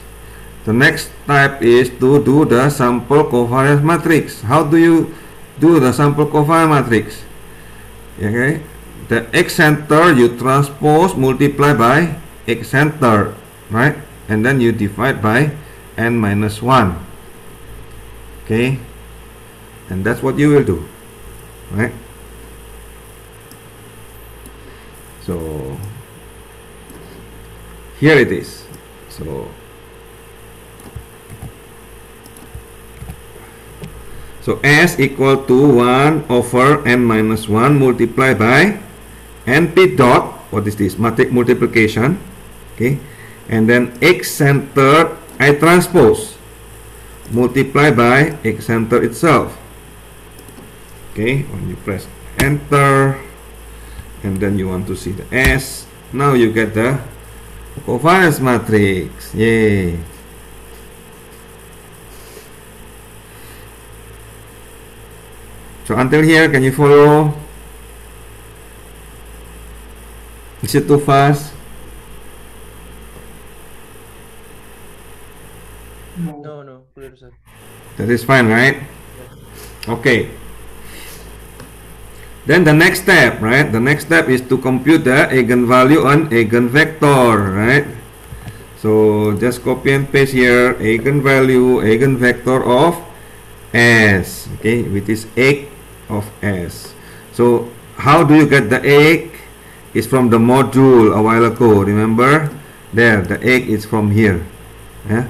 The next step is to do the sample covariance matrix. How do you do the sample covariance matrix? Okay, the X center you transpose multiply by X center, right? And then you divide by n minus 1. Okay, and that's what you will do, right? So here it is. So S equal to 1 over n minus 1 multiplied by np dot, what is this? Matrix multiplication. Okay, and then X center I transpose multiply by X center itself. Okay, when you press enter, and then you want to see the S, now you get the covariance matrix. Yay! So until here, can you follow? Is it too fast? No, clear, sir. That is fine, right? Okay. Then the next step, right? The next step is to compute the eigenvalue on eigenvector, right? So just copy and paste here eigenvalue, eigenvector of S, okay, which is egg of S. So how do you get the egg? It's from the module a while ago. Remember, there the egg is from here. Yeah,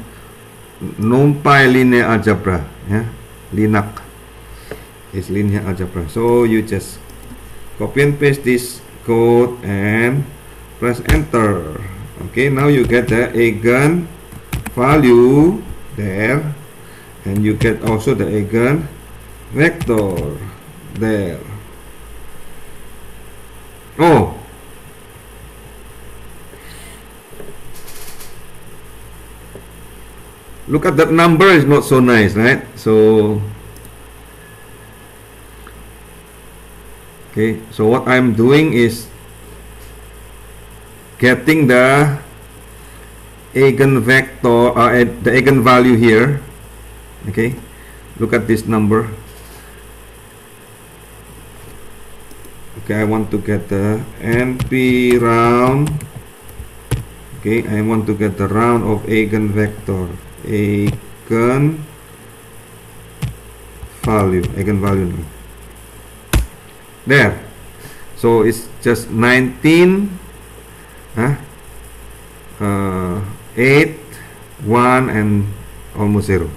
NumPy linear algebra. Yeah, LINAC is linear algebra. So you just copy and paste this code and press enter. Okay, now you get the eigen value there, and you get also the eigen vector there. Oh, look at that number, is not so nice, right? So okay, so what I'm doing is getting the eigenvector, the eigenvalue here. Okay, look at this number. Okay, I want to get the NP round. Okay, I want to get the round of eigenvector, eigenvalue. There. So it's just 19, 8, 1, and almost 0.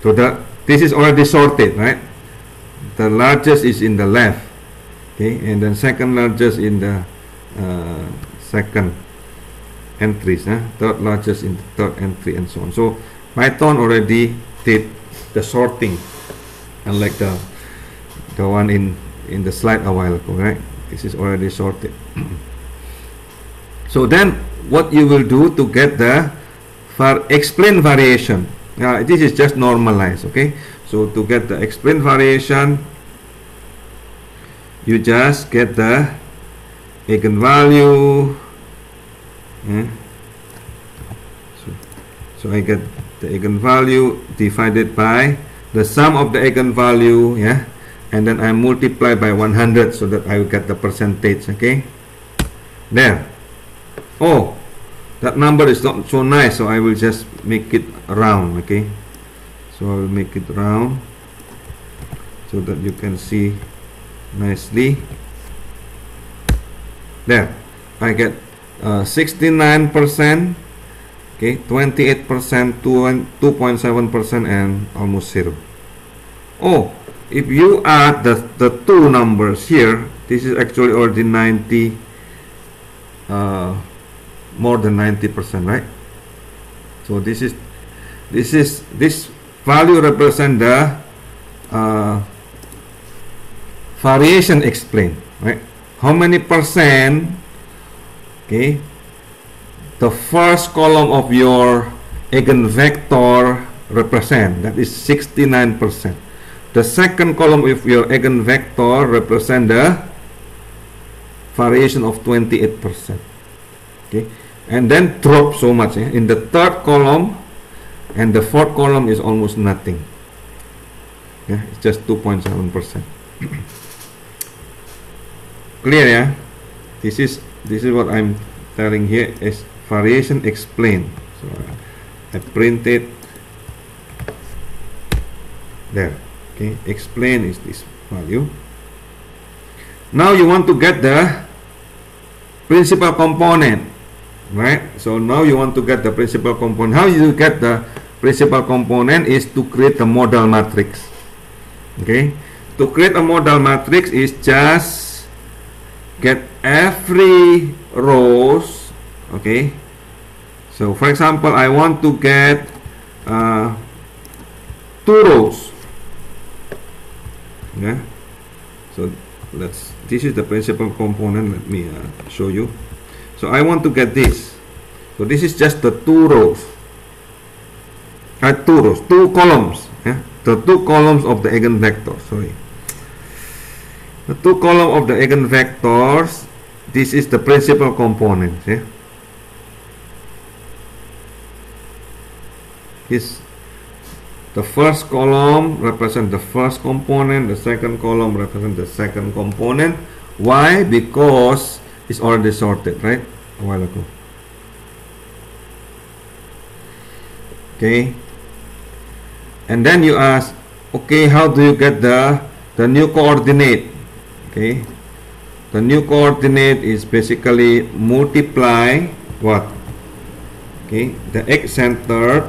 So this is already sorted, right? The largest is in the left, okay, and then second largest in the second entries, third largest in the third entry, and so on. So Python already did the sorting, unlike the one in the slide a while ago, right? This is already sorted. So then what you will do to get the explain variation, this is just normalized. Okay, so to get the explain variation, you just get the eigenvalue. So I get the eigenvalue divided by the sum of the eigenvalue, and then I multiply by 100 so that I will get the percentage. Okay, there. Oh, that number is not so nice, so I will just make it round. Okay, so I will make it round so that you can see nicely. There, I get 69%, okay, 28%, 2.7%, and almost 0. Oh, if you add the two numbers here, this is actually already 90, more than 90%, right? So this value represent the variation explained, right? How many percent, okay, the first column of your eigenvector represent, that is 69%. The second column of your eigenvector represent the variation of 28%. Okay, and then drop so much in the third column, and the fourth column is almost nothing. Yeah, it's just 2.7%. Clear, yeah? This is what I'm telling here is variation explained. So I printed there. Okay, explain is this value. Now you want to get the principal component, right? So now you want to get the principal component. How you get the principal component is to create a modal matrix. Okay, to create a modal matrix is just get every rows. Okay, so for example, I want to get 2 rows. Yeah, so this is the principal component. Let me show you. So I want to get this. So this is just the 2 rows. 2 columns. Yeah, the 2 columns of the eigenvector. Sorry, the 2 columns of the eigenvectors. This is the principal component. Yeah, this. The first column represents the first component, the second column represents the second component. Why? Because it's already sorted, right? A while ago. Okay. And then you ask, okay, how do you get the new coordinate? Okay. The new coordinate is basically multiply what? Okay, the x-centered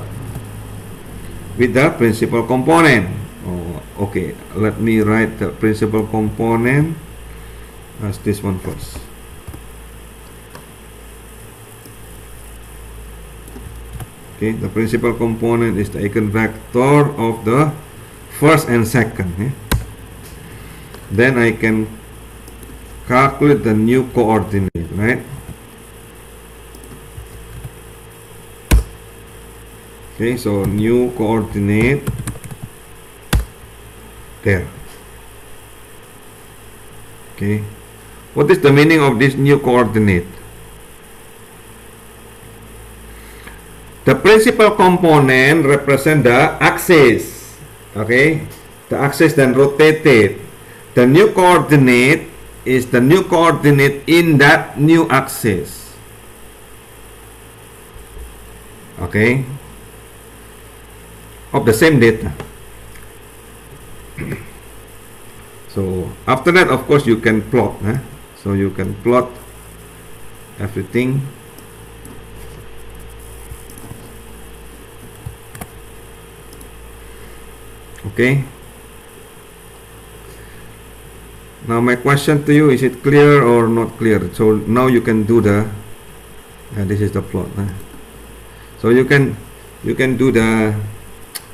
with the principal component. Oh, okay, let me write the principal component as this one first. Okay, the principal component is the eigenvector of the first and second. Then I can calculate the new coordinate, right? Okay, so new coordinate there. Okay, what is the meaning of this new coordinate? The principal component represent the axis. Okay, the axis then rotated. The new coordinate is the new coordinate in that new axis. Okay, of the same data. So after that, of course, you can plot. So you can plot everything. Okay. Now my question to you, is it clear or not clear? So now you can do the this is the plot. So you can do the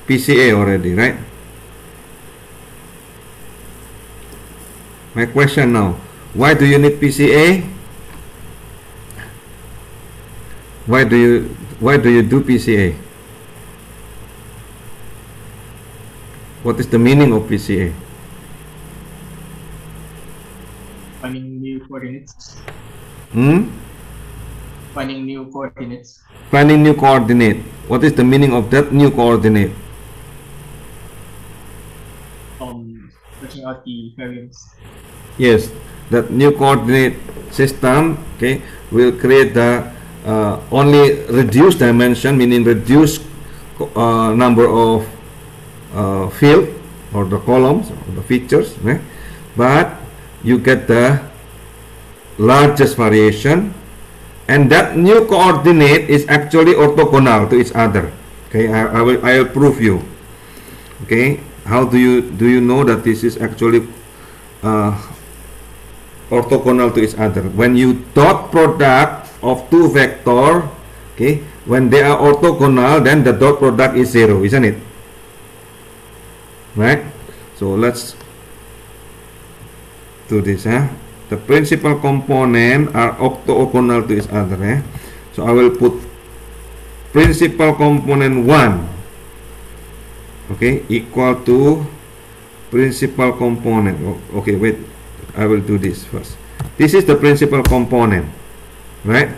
PCA already, right? My question now, why do you need PCA? Why do you do PCA? What is the meaning of PCA? Finding new coordinates. Finding new coordinates. Finding new coordinate. What is the meaning of that new coordinate? Working out the variance. Yes, that new coordinate system, okay, will create the only reduced dimension, meaning reduced number of field or the columns or the features, right? But you get the largest variation, and that new coordinate is actually orthogonal to each other. Okay, I will prove you. Okay, how do you know that this is actually orthogonal to each other? When you dot product of two vector, okay, when they are orthogonal, then the dot product is 0, isn't it? Right? So let's do this. The principal component are orthogonal to each other. So I will put principal component 1, okay, equal to principal component. Okay, wait, I will do this first. This is the principal component, right?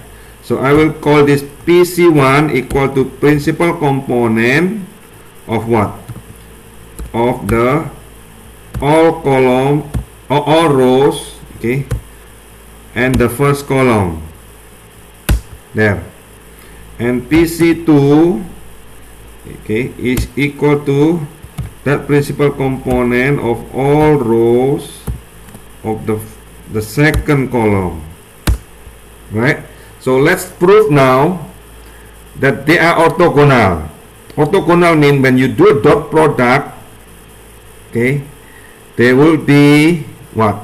So I will call this PC1 equal to principal component of what? Of the all column or all rows, okay, and the first column there. And PC2, okay, is equal to that principal component of all rows of the second column, right? So let's prove now that they are orthogonal. Orthogonal means when you do a dot product, okay, there will be what?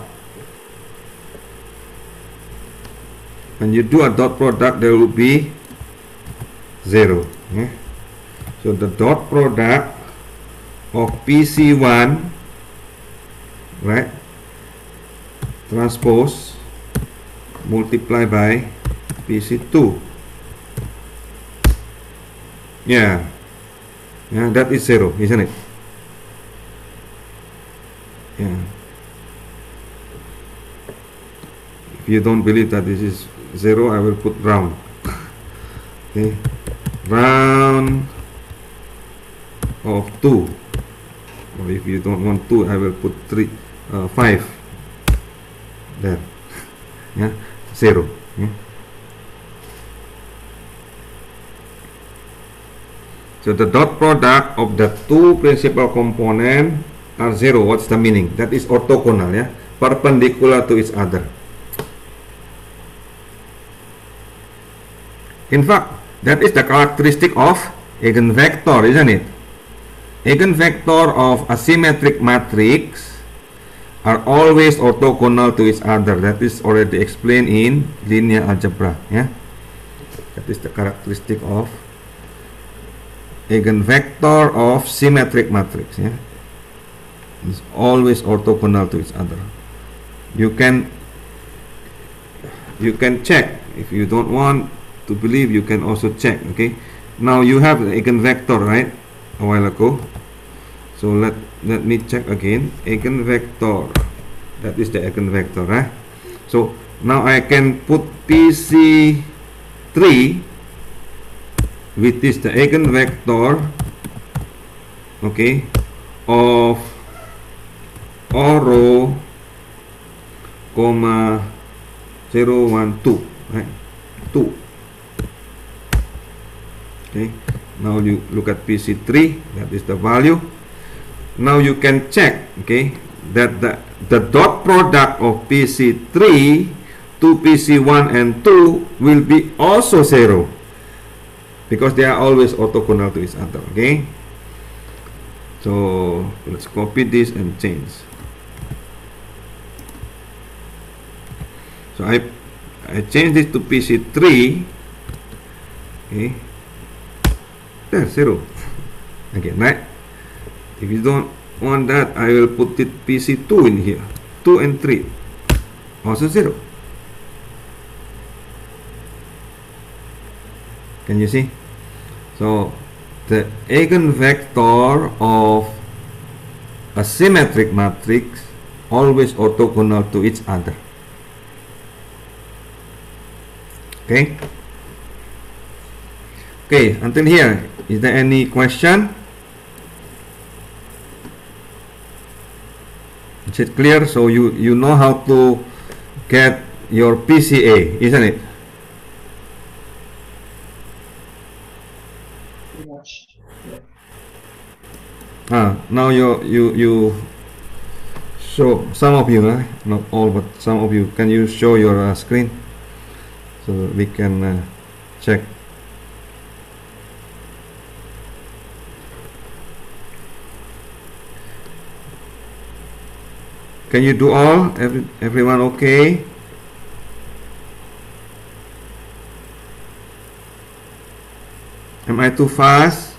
When you do a dot product, there will be 0. Okay? So the dot product of PC1, right, transpose multiply by PC2. Yeah, that is 0, isn't it? Yeah. If you don't believe that this is 0, I will put round. Okay, round of 2. Or if you don't want 2, I will put 5 there. Yeah, 0. Yeah. So the dot product of the two principal component are 0. What's the meaning? That is orthogonal, yeah, perpendicular to each other. In fact, that is the characteristic of eigenvector, isn't it? Eigenvector of asymmetric matrix are always orthogonal to each other. That is already explained in linear algebra. Yeah, that is the characteristic of eigenvector of symmetric matrix. Yeah, it's always orthogonal to each other. You can check. If you don't want to believe, you can also check. Okay, now you have the eigenvector, right, a while ago. So let me check again. Eigenvector, that is the eigenvector, right? So now I can put PC3, which is the eigenvector, okay, of all row, comma 0, 1, 2, right? 2. Okay, now you look at PC3, that is the value. Now you can check, okay, that the dot product of PC3 to PC1 and 2 will be also 0, because they are always orthogonal to each other. Okay, so let's copy this and change. So I change this to PC3. Okay, there, 0 again, right? If you don't want that, I will put it PC2 in here. 2 and 3 also 0. Can you see? So the eigenvector of a symmetric matrix always orthogonal to each other. Okay. Okay, until here, is there any question? Is it clear? So you know how to get your PCA, isn't it? Pretty much. Now you show, some of you, not all, but some of you. Can you show your screen so that we can check? Can you do all? Everyone okay? Am I too fast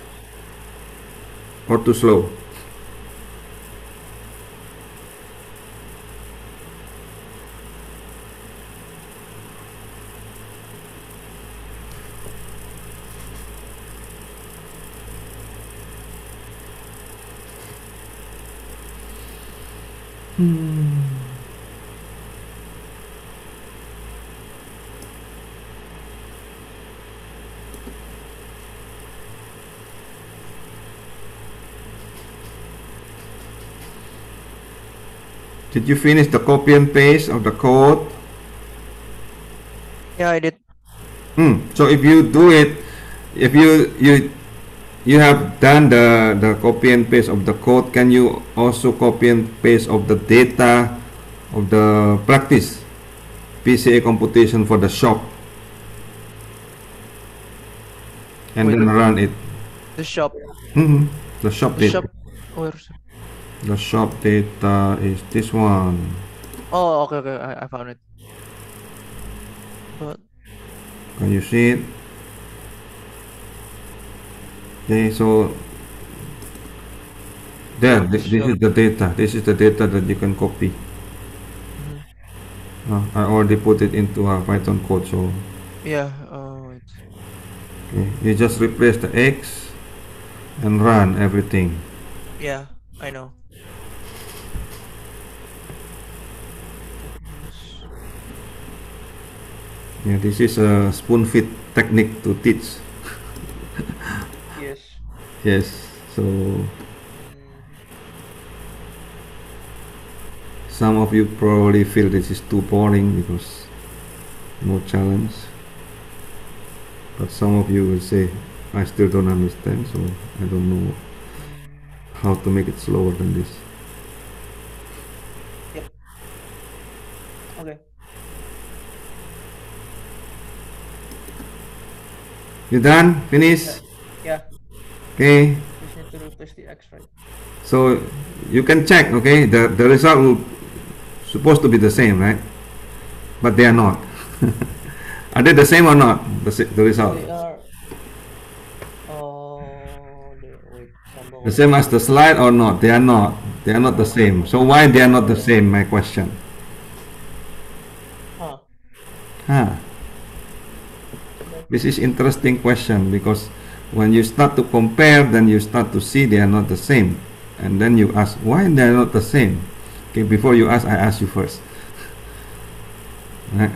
or too slow? Did you finish the copy and paste of the code? Yeah, I did. So if you do it, if you have done the copy and paste of the code, can you also copy and paste of the data of the practice PCA computation for the shop and Wait. then run it? The shop. The shop The data. shop. Where's it? The shop data is this one. Oh, okay, okay. I found it. But Can you see it? Okay, so there, this is the data. This is the data that you can copy. I already put it into a Python code, so yeah. Oh, wait. okay, you just replace the X and run everything. Yeah, I know. Yeah, this is a spoon feed technique to teach. Yes. Yes, so some of you probably feel this is too boring because no challenge. But some of you will say, I still don't understand, so I don't know how to make it slower than this. Okay. You done? Finish? Yeah. Okay. Just need to replace the X, right? So you can check, okay? The result will supposed to be the same, right? But they are not. Are they the same or not? The result? They are. Wait. The same as the slide or not? They are not. They are not the same. So why they are not the same? My question. Huh. This is interesting question because when you start to compare, then you start to see they are not the same, and then you ask why they are not the same. Okay, before you ask, I ask you first. Right.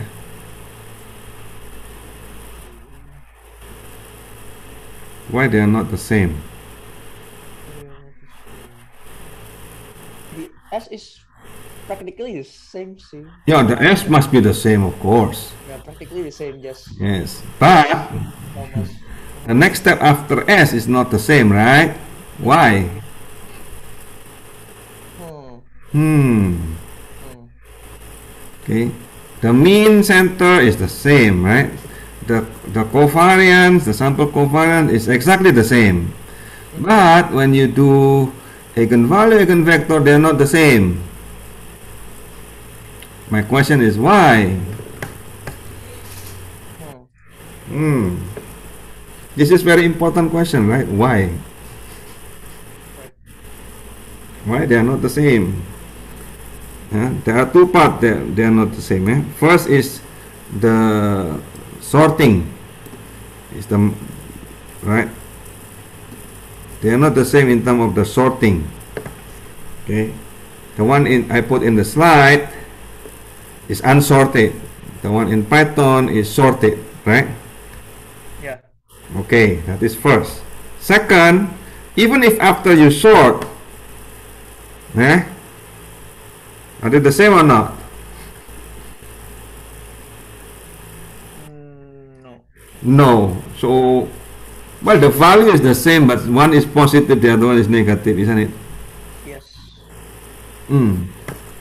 Why they are not the same? The S is practically the same. Yeah, the S must be the same, of course. Yeah, practically the same. Just Yes, but almost. the next step after S is not the same, right? Why? Okay, the mean center is the same, right? The covariance, the sample covariance is exactly the same. But when you do eigenvalue, eigenvector, they are not the same. My question is why? This is very important question, right? Why? Why they are not the same? There are two parts they are not the same. First is the sorting. Is the right? They are not the same in terms of the sorting. Okay, the one I put in the slide is unsorted. The one in Python is sorted, right? Yeah. Okay, that is first. Second, even if after you sort, are they the same or not? No. No. So, well, the value is the same, but one is positive, the other one is negative, isn't it? Yes.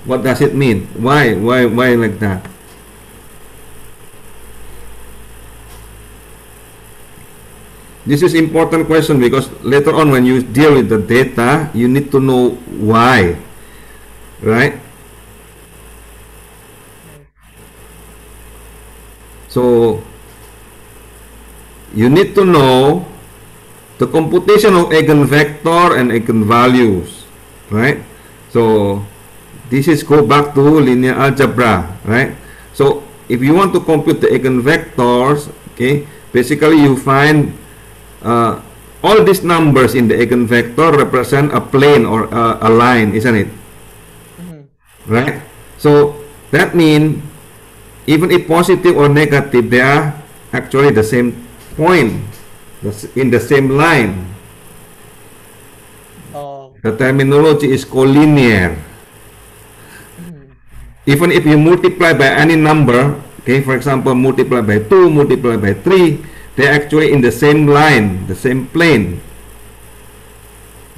What does it mean? Why like that? This is important question because later on when you deal with the data, you need to know why, right? So you need to know the computation of eigenvector and eigenvalues, right? So this is go back to linear algebra, right? So if you want to compute the eigenvectors, okay, basically you find all these numbers in the eigenvector represent a plane or a line, isn't it? right? So that means even if positive or negative, they are actually the same point, in the same line. Oh. The terminology is collinear. Even if you multiply by any number, okay, for example, multiply by 2, multiply by 3, they're actually in the same line, the same plane.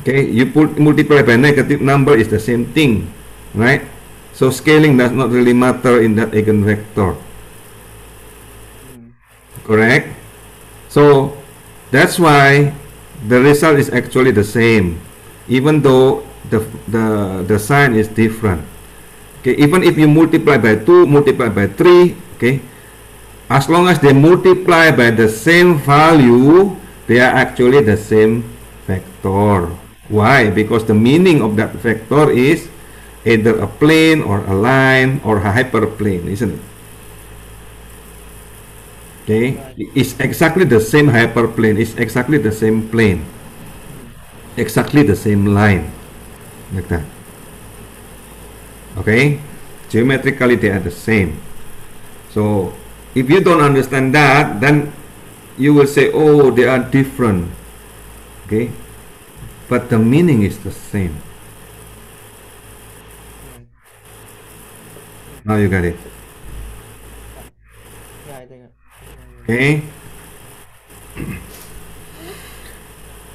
Okay, you multiply by negative number is the same thing, right? So scaling does not really matter in that eigenvector. Correct? So that's why the result is actually the same, even though the sign is different. Okay, even if you multiply by 2, multiply by 3, okay, as long as they multiply by the same value, they are actually the same vector. Why? Because the meaning of that vector is either a plane or a line or a hyperplane, isn't it? Okay, it's exactly the same hyperplane, it's exactly the same plane, exactly the same line, like that. Okay, geometrically they are the same. So if you don't understand that, then you will say, oh, they are different. Okay, but the meaning is the same. Now you got it. Yeah, I think. Okay.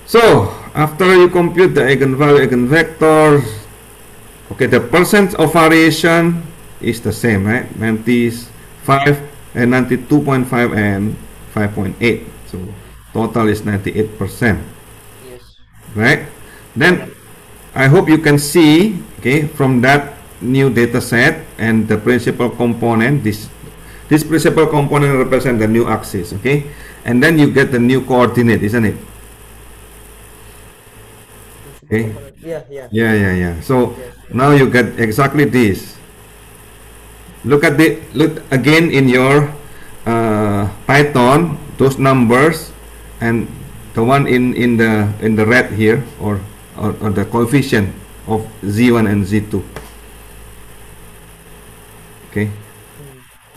So after you compute the eigenvalue, eigenvectors, okay, the percent of variation is the same, right? 95 and 92.5 and 5.8. So total is 98%, Yes. right? Then I hope you can see, okay, from that new data set and the principal component, this principal component represents the new axis, okay, and then you get the new coordinate, isn't it? Okay. Yeah. So now you get exactly this. Look again in your Python, those numbers, and the one in the red here, or the coefficient of z1 and z2. Okay,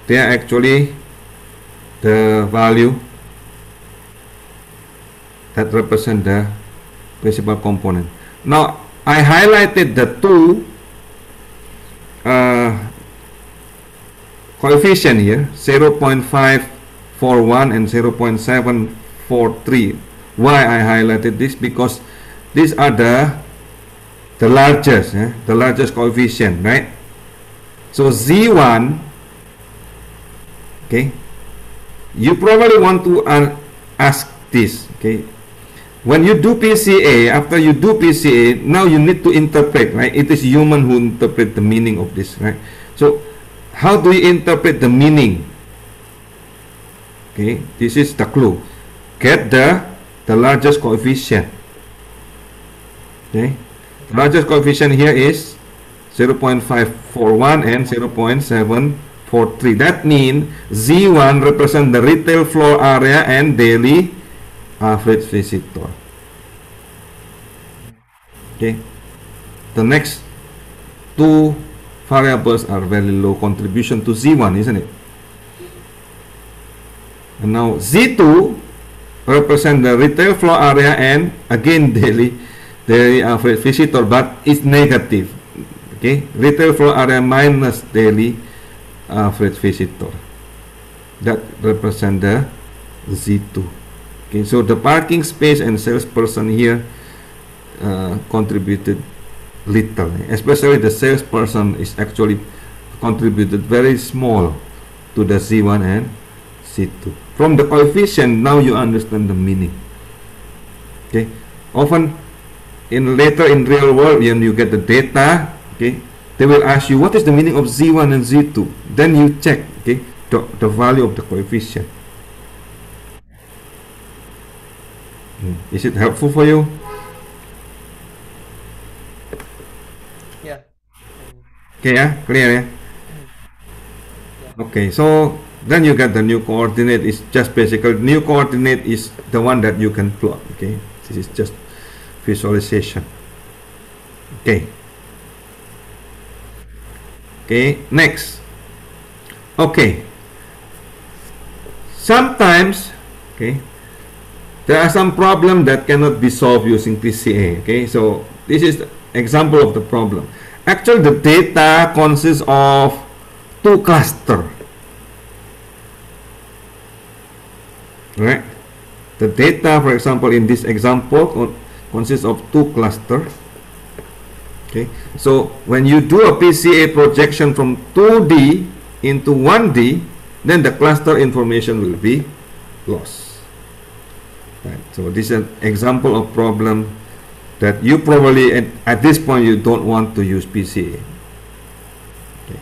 they are actually the value that represent the principal component. Now I highlighted the two coefficient here, 0.541 and 0.743. Why I highlighted this? Because these are the largest, the largest coefficient, right? So z1, okay, you probably want to ask this, okay, when you do PCA, after you do PCA, now you need to interpret, right? It is human who interpret the meaning of this, right? So how do you interpret the meaning? Okay, this is the clue. Get the largest coefficient. Okay, the largest coefficient here is 0.541 and 0.743. That means Z1 represents the retail floor area and daily average visitor. Okay, the next two variables are very low contribution to Z1, isn't it? And now Z2 represents the retail floor area and again daily average visitor, but it's negative. Okay, retail floor area minus daily average visitor. That represent the Z2. Okay, so the parking space and salesperson here contributed little, especially the salesperson is actually contributed very small to the Z1 and Z2. From the coefficient, now you understand the meaning. Okay, often later in real world, when you get the data, okay, they will ask you what is the meaning of Z1 and Z2. Then you check, okay, the value of the coefficient. Is it helpful for you? Yeah. Okay, yeah, clear, yeah. Okay, so then you get the new coordinate. Is just basically new coordinate is the one that you can plot. Okay, this is just visualization. Okay. Okay, next. Okay, sometimes, okay, there are some problems that cannot be solved using PCA. Okay, so this is the example of the problem. Actually, the data consists of two clusters. Right? The data, for example, in this example, consists of two clusters. Okay, so when you do a PCA projection from 2D into 1D, then the cluster information will be lost. Right. So this is an example of problem that you probably at this point you don't want to use PCA. Okay.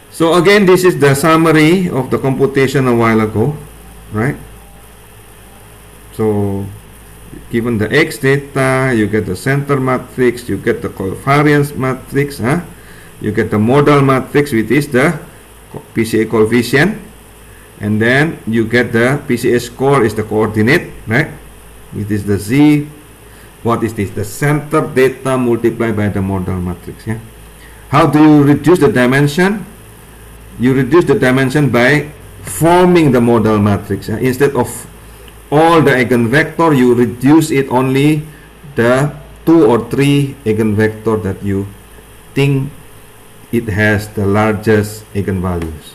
So again, this is the summary of the computation a while ago, right? So given the X data, you get the center matrix, you get the covariance matrix, you get the modal matrix, which is the PCA coefficient, and then you get the PCA score is the coordinate, right? It is the Z. What is this? The center data multiplied by the modal matrix. Yeah. How do you reduce the dimension? You reduce the dimension by forming the modal matrix. Yeah? Instead of all the eigenvector, you reduce it only the 2 or 3 eigenvector that you think it has the largest eigenvalues.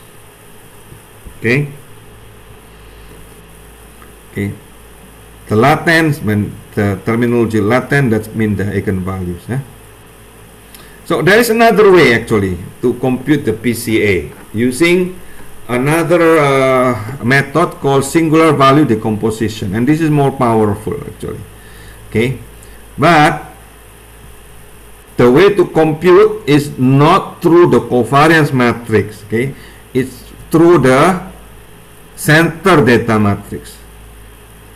Okay. Okay. The latents, when the terminology latent, that means the eigenvalues. So there is another way actually to compute the PCA using another method called singular value decomposition, and this is more powerful actually. Okay, but the way to compute is not through the covariance matrix. Okay, it's through the center data matrix.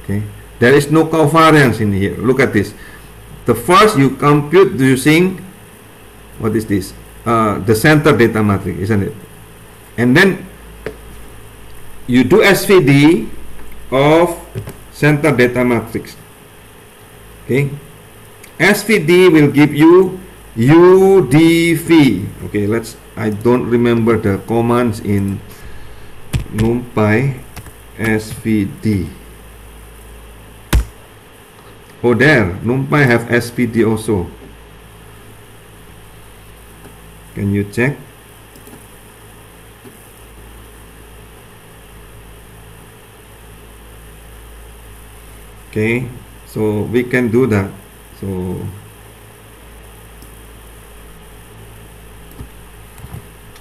Okay, there is no covariance in here. Look at this. The first you compute using, what is this? The center data matrix, isn't it? And then you do SVD of center data matrix. Okay, SVD will give you UDV. Okay, I don't remember the commands in NumPy. SVD. Oh, there, NumPy have SVD also. Can you check? Okay, so we can do that. So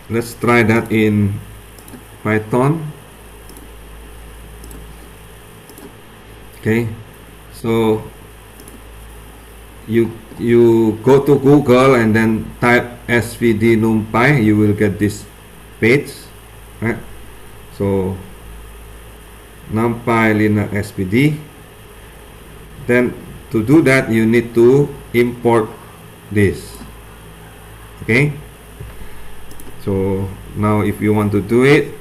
let's try that in Python. Okay, so you go to Google and then type SVD NumPy, you will get this page, right? So NumPy linear SVD. Then to do that you need to import this. Okay, so now if you want to do it,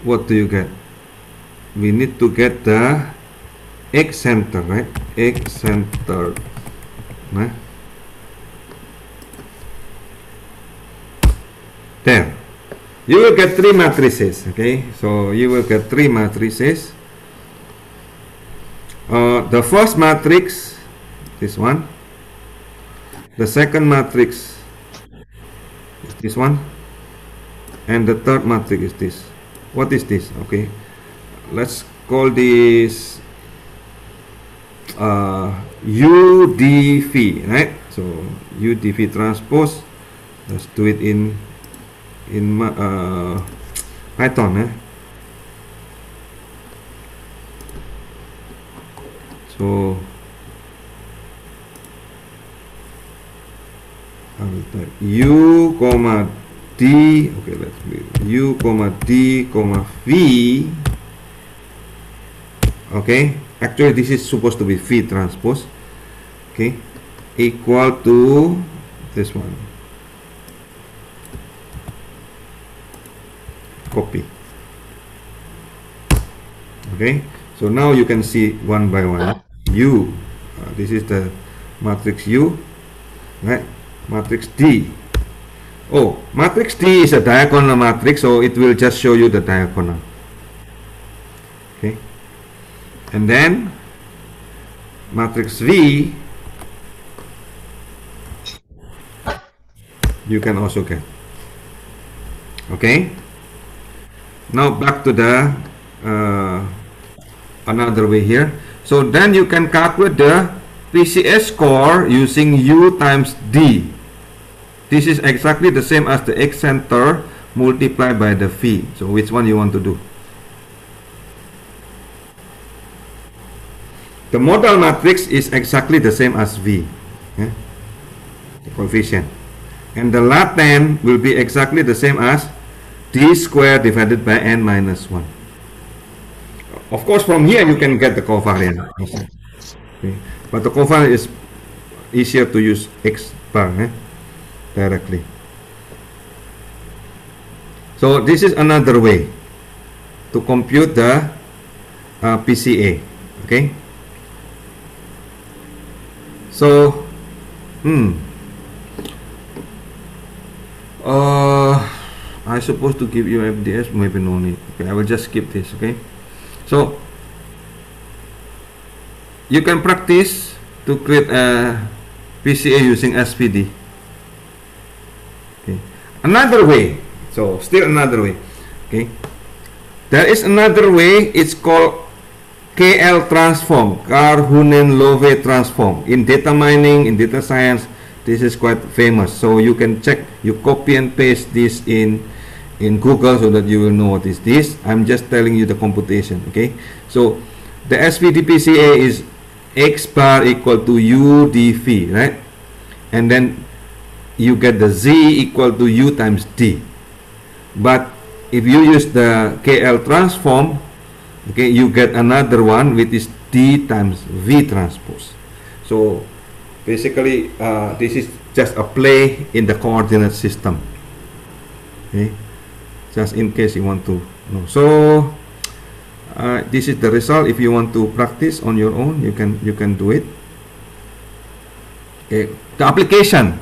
what do you get? We need to get the X center, right? X center, right? There, you will get 3 matrices. Okay, so you will get 3 matrices. The first matrix, this one. The second matrix is this one, and the third matrix is this. What is this? Okay, let's call this UDV, right? So UDV transpose. Let's do it in Python. So I will type U comma D. Okay, let's do U comma D comma V. Okay, actually this is supposed to be V transpose. Okay, equal to this one. Copy. Okay, So now you can see one by one. U, this is the matrix U, right? Matrix D. Oh, matrix D is a diagonal matrix, so it will just show you the diagonal. Okay. And then matrix V, you can also get. Okay. Now back to the another way here. So then you can calculate the PCA score using U times D. This is exactly the same as the X center multiplied by the V. So which one you want to do? The modal matrix is exactly the same as V, the coefficient. And the latent will be exactly the same as D squared divided by N minus 1. Of course, from here you can get the covariant. Okay. But the covariant is easier to use X bar directly. So this is another way to compute the PCA. Okay. So, I supposed to give you FDS, maybe no need. Okay, I will just skip this. Okay. So you can practice to create a PCA using SPD. Okay. Another way. So still another way. Okay. There is another way. It's called KL transform, Kar-Hunen-Loewe transform. In data mining, in data science, this is quite famous. So you can check. You copy and paste this in Google so that you will know what is this. I'm just telling you the computation. Okay. So the SPD PCA is X bar equal to U dV, right? And then you get the Z equal to U times D. But if you use the KL transform, okay, you get another one which is D times V transpose. So basically this is just a play in the coordinate system. Okay, just in case you want to know. So this is the result. If you want to practice on your own, you can do it. Okay, the application.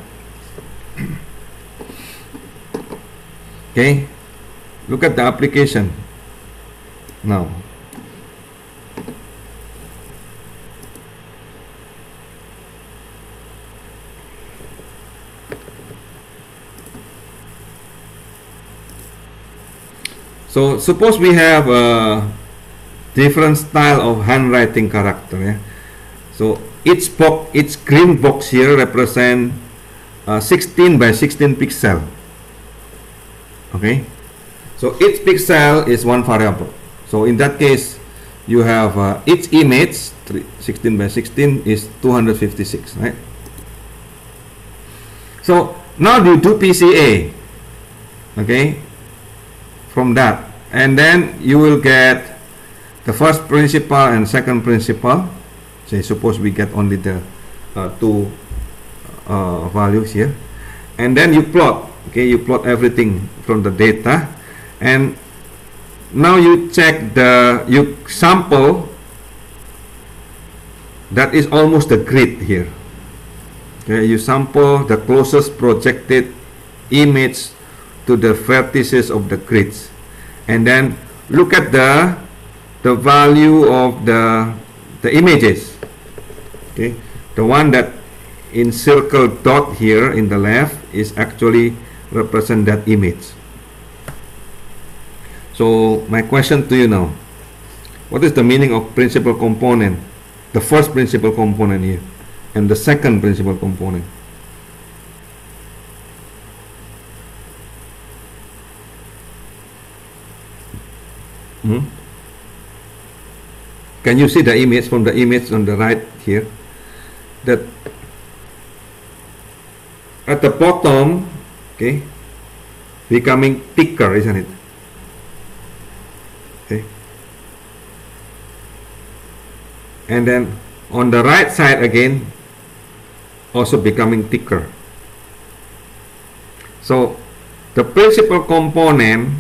Okay, look at the application now. So suppose we have a different style of handwriting character. Yeah? So each green box here represent 16 by 16 pixel. Okay, so each pixel is one variable. So in that case, you have each image 16 by 16 is 256, right? So now you do PCA, okay, from that, and then you will get the first principal and second principal. Say suppose we get only the two values here, and then you plot. Okay, you plot everything from the data, and now you check you sample that is almost the grid here. Okay, you sample the closest projected image to the vertices of the grids, and then look at the value of the images. Okay, the one that in circle dot here in the left is actually represent that image. So my question to you now, what is the meaning of principal component? The first principal component here and the second principal component. Can you see the image from the image on the right here? That at the bottom, okay, becoming thicker, isn't it? Okay. And then on the right side again, also becoming thicker. So the principal component,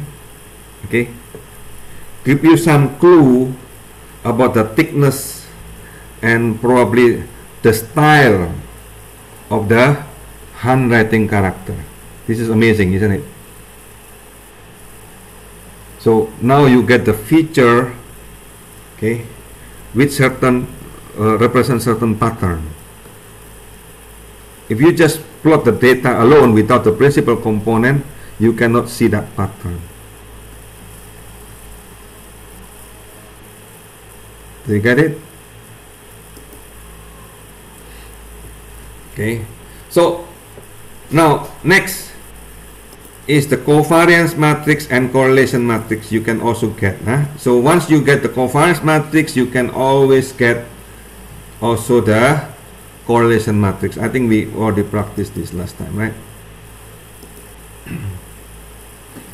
okay, give you some clue about the thickness and probably the style of the handwriting character. This is amazing, isn't it? So now you get the feature, okay, which certain represent certain pattern. If you just plot the data alone without the principal component, you cannot see that pattern. Do you get it? Okay. So now next is the covariance matrix and correlation matrix you can also get. So once you get the covariance matrix, you can always get also the correlation matrix. I think we already practiced this last time, right?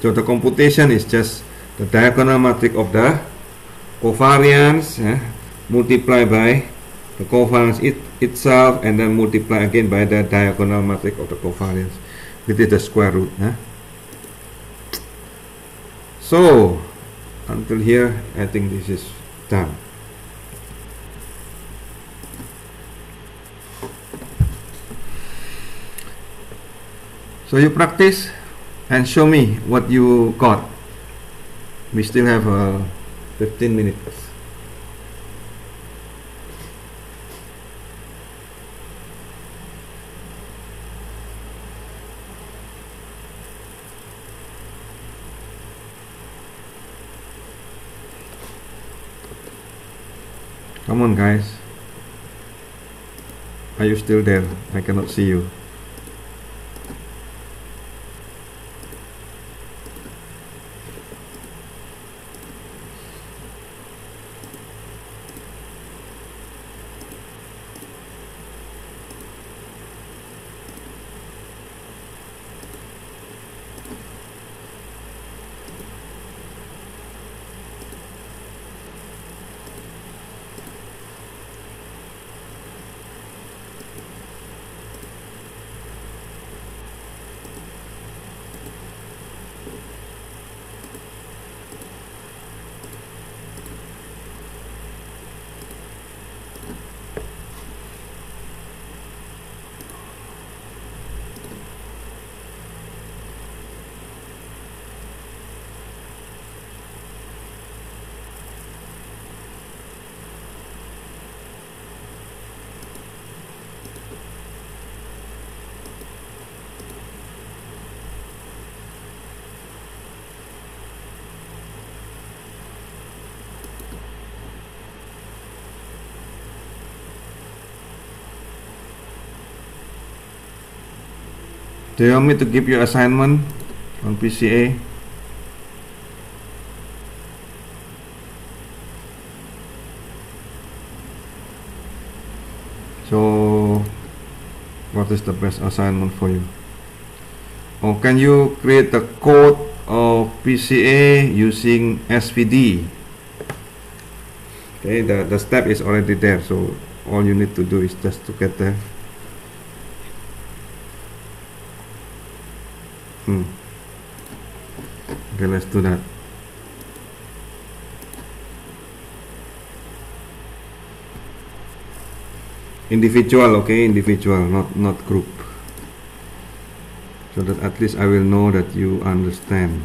So the computation is just the diagonal matrix of the covariance multiplied by the covariance itself, and then multiply again by the diagonal matrix of the covariance, which is the square root. So until here, I think this is done. So you practice and show me what you got. We still have 15 minutes. Come on, guys. Are you still there? I cannot see you. Do you want me to give you assignment on PCA? So what is the best assignment for you? Or can you create the code of PCA using SVD? Okay, the step is already there, so all you need to do is just to get there. Okay, let's do that. Individual, okay, individual, not group, so that at least I will know that you understand.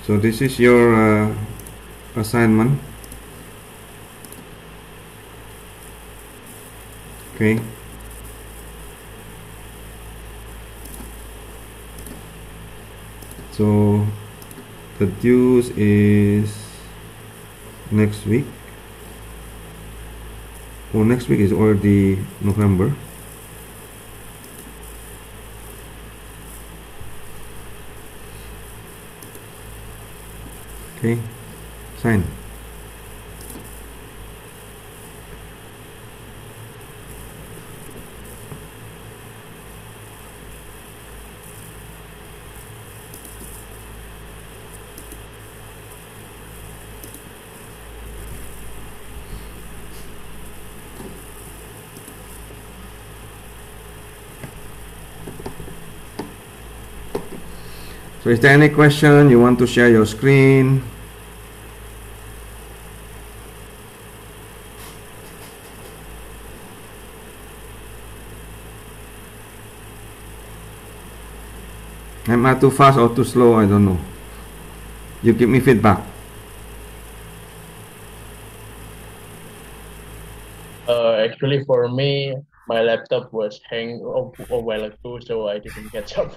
So this is your assignment. Okay. So the dues is next week. Oh, next week is already November. Okay, sign. So is there any question? You want to share your screen? Am I too fast or too slow? I don't know. You give me feedback. Actually, for me, my laptop was hang a while ago, so I didn't catch up.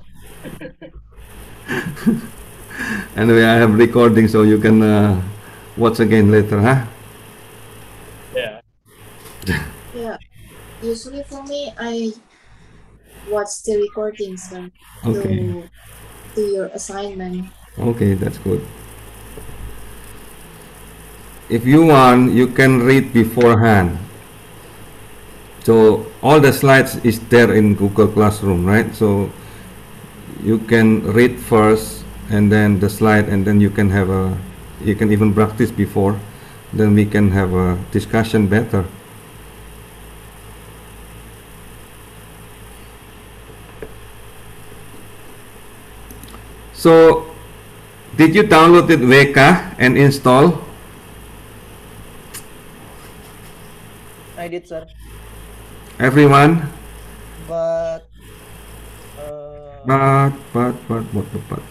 Anyway, I have recording, so you can watch again later, huh? Yeah. Yeah, usually for me, I watch the recordings Okay. to do your assignment. Okay, that's good. If you want, you can read beforehand. So all the slides is there in Google Classroom, right? So you can read first and then the slide, and then you can have you can even practice before. Then we can have a discussion better. So, did you download it Weka and install? I did, sir. Everyone? But But.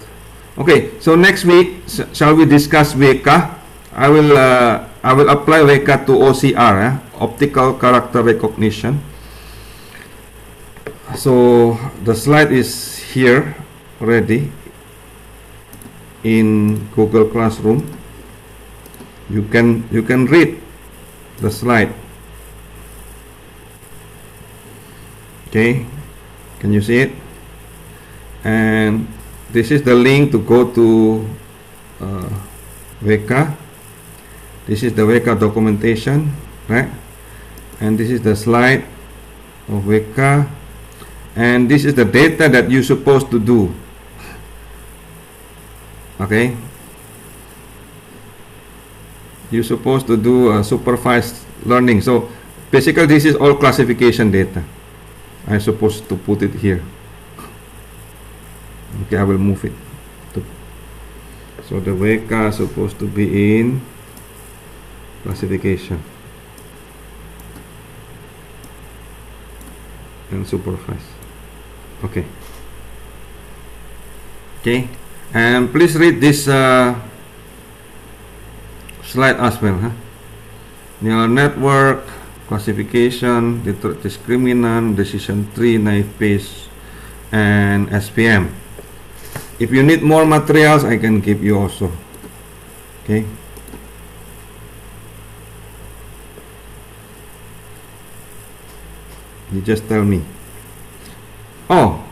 Okay, so next week, shall we discuss Weka? I will apply Weka to OCR, optical character recognition. So the slide is here already in Google Classroom. You can read the slide. Okay, can you see it? And this is the link to go to Weka. This is the Weka documentation, right? And this is the slide of Weka. And this is the data that you're supposed to do. Okay? You're supposed to do supervised learning. So basically this is all classification data. I'm supposed to put it here. Okay, I will move it. So the Weka is supposed to be in classification and supervise. Okay. Okay, and please read this slide as well. Neural network, classification, discriminant, decision tree, naive Bayes, and SPM. If you need more materials, I can give you also. Okay. You just tell me. Oh,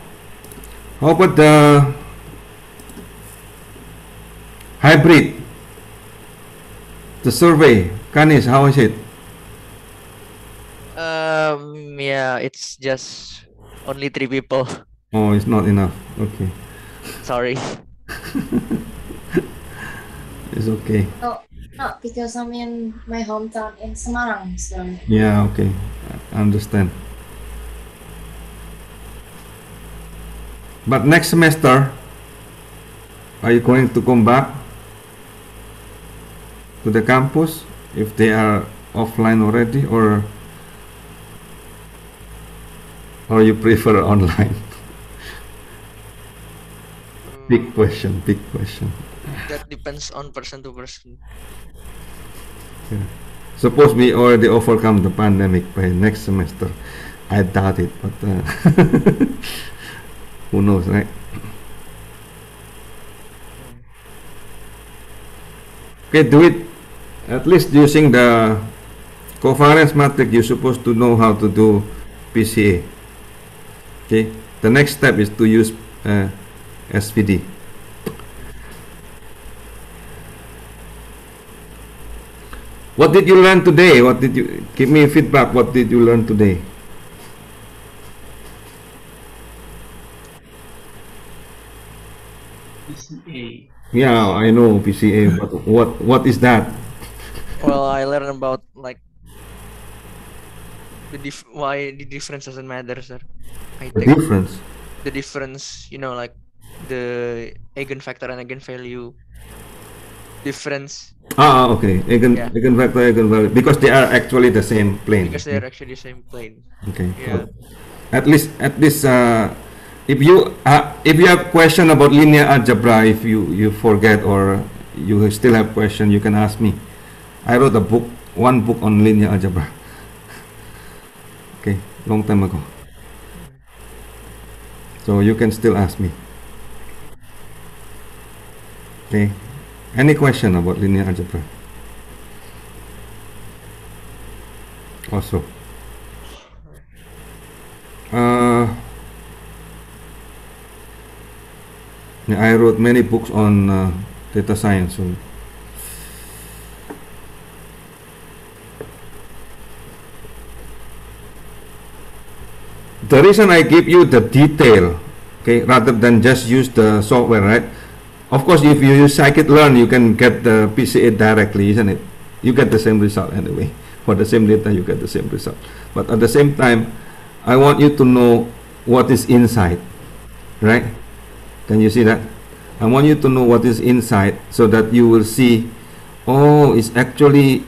how about the hybrid? The survey, Kanis, how is it? Yeah, it's just only 3 people. Oh, it's not enough. Okay, Sorry. it's okay. No, because I'm in my hometown in Semarang, so Yeah, okay, I understand. But next semester, are you going to come back to the campus if they are offline already, or you prefer online? Big question, big question. That depends on person to person. Suppose we already overcome the pandemic by next semester. I doubt it, but who knows, right? Okay, do it at least using the covariance matrix. You're supposed to know how to do PCA. Okay, the next step is to use SVD. What did you learn today? What did you give me feedback? What did you learn today? PCA. Yeah, I know PCA, but what is that? Well, I learned about like why the difference doesn't matter, sir. I The think difference. the difference, like the eigenfactor and eigenvalue difference Okay. Yeah. Eigenvector, eigenvalue, because they are actually the same plane. because they're actually the same plane. Okay. Yeah. At least, if you have question about linear algebra, if you forget or you still have question, you can ask me. I wrote one book on linear algebra. Okay, long time ago. So you can still ask me. Okay. Any question about linear algebra? Also. Yeah, I wrote many books on data science. So the reason I give you the detail, okay, rather than just use the software, right? Of course, if you use scikit-learn, you can get the PCA directly, isn't it? You get the same result anyway. For the same data, you get the same result. But at the same time, I want you to know what is inside, right? Can you see that? I want you to know what is inside so that you will see, oh, it's actually,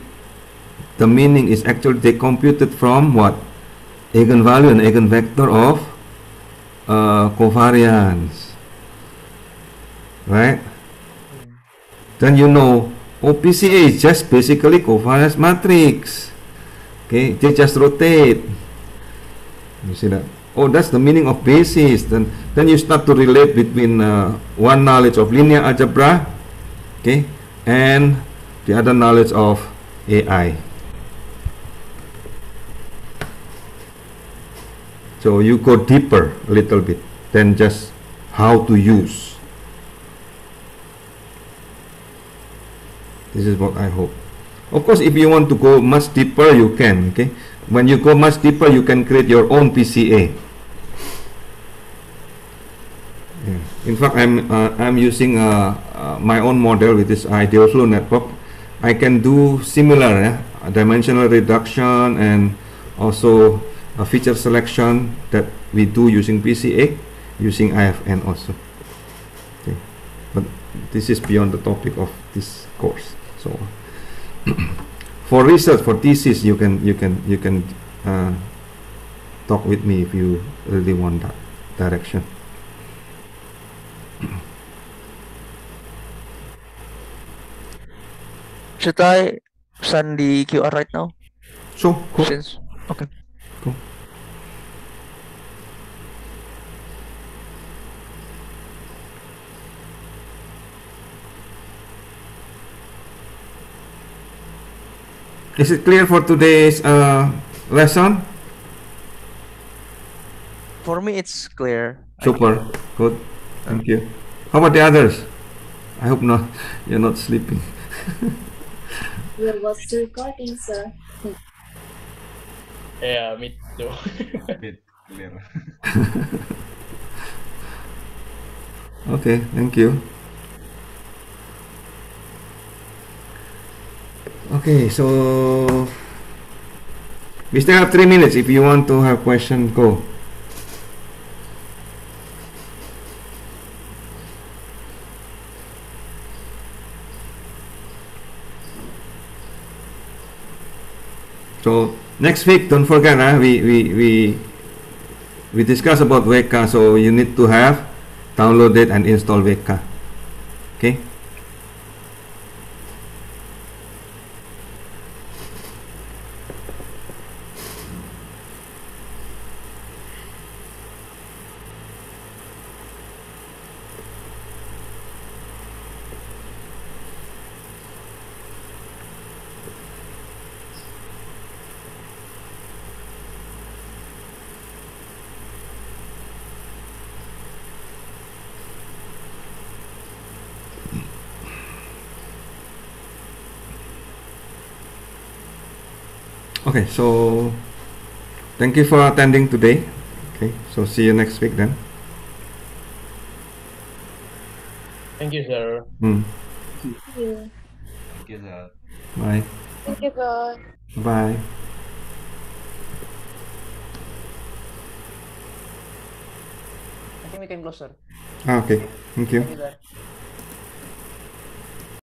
the meaning is actually they computed from what? Eigenvalue and eigenvector of covariance, right? Then you know, oh, PCA is just basically covariance matrix. Okay, they just rotate. You see that? Oh, that's the meaning of basis. Then you start to relate between one knowledge of linear algebra, okay, and the other knowledge of AI. So you go deeper a little bit than just how to use. This is what I hope. Of course, if you want to go much deeper, you can. Okay, when you go much deeper, you can create your own PCA. Yeah. In fact, I'm using my own model with this ideal flow network. I can do similar dimensional reduction and also a feature selection that we do using PCA, using IFN also. Okay, but this is beyond the topic of this course. So for research, for thesis, you can talk with me if you really want that direction. Should I send the QR right now? So cool. Okay. Cool. Is it clear for today's lesson? For me, it's clear. Super. Good. Thank you. How about the others? I hope not. You're not sleeping. Your was recording, sir. Yeah, me too. Bit clear. Okay, thank you. Okay, so we still have 3 minutes. If you want to have question, go. So next week, don't forget, we discuss about Weka, so you need to have downloaded and install Weka. Okay. Okay, so thank you for attending today. Okay, so see you next week then. Thank you, sir. Hmm. Thank you. Thank you, sir. Bye. Thank you, God. Bye. I think we can close, sir. Okay, thank you. Thank you, sir.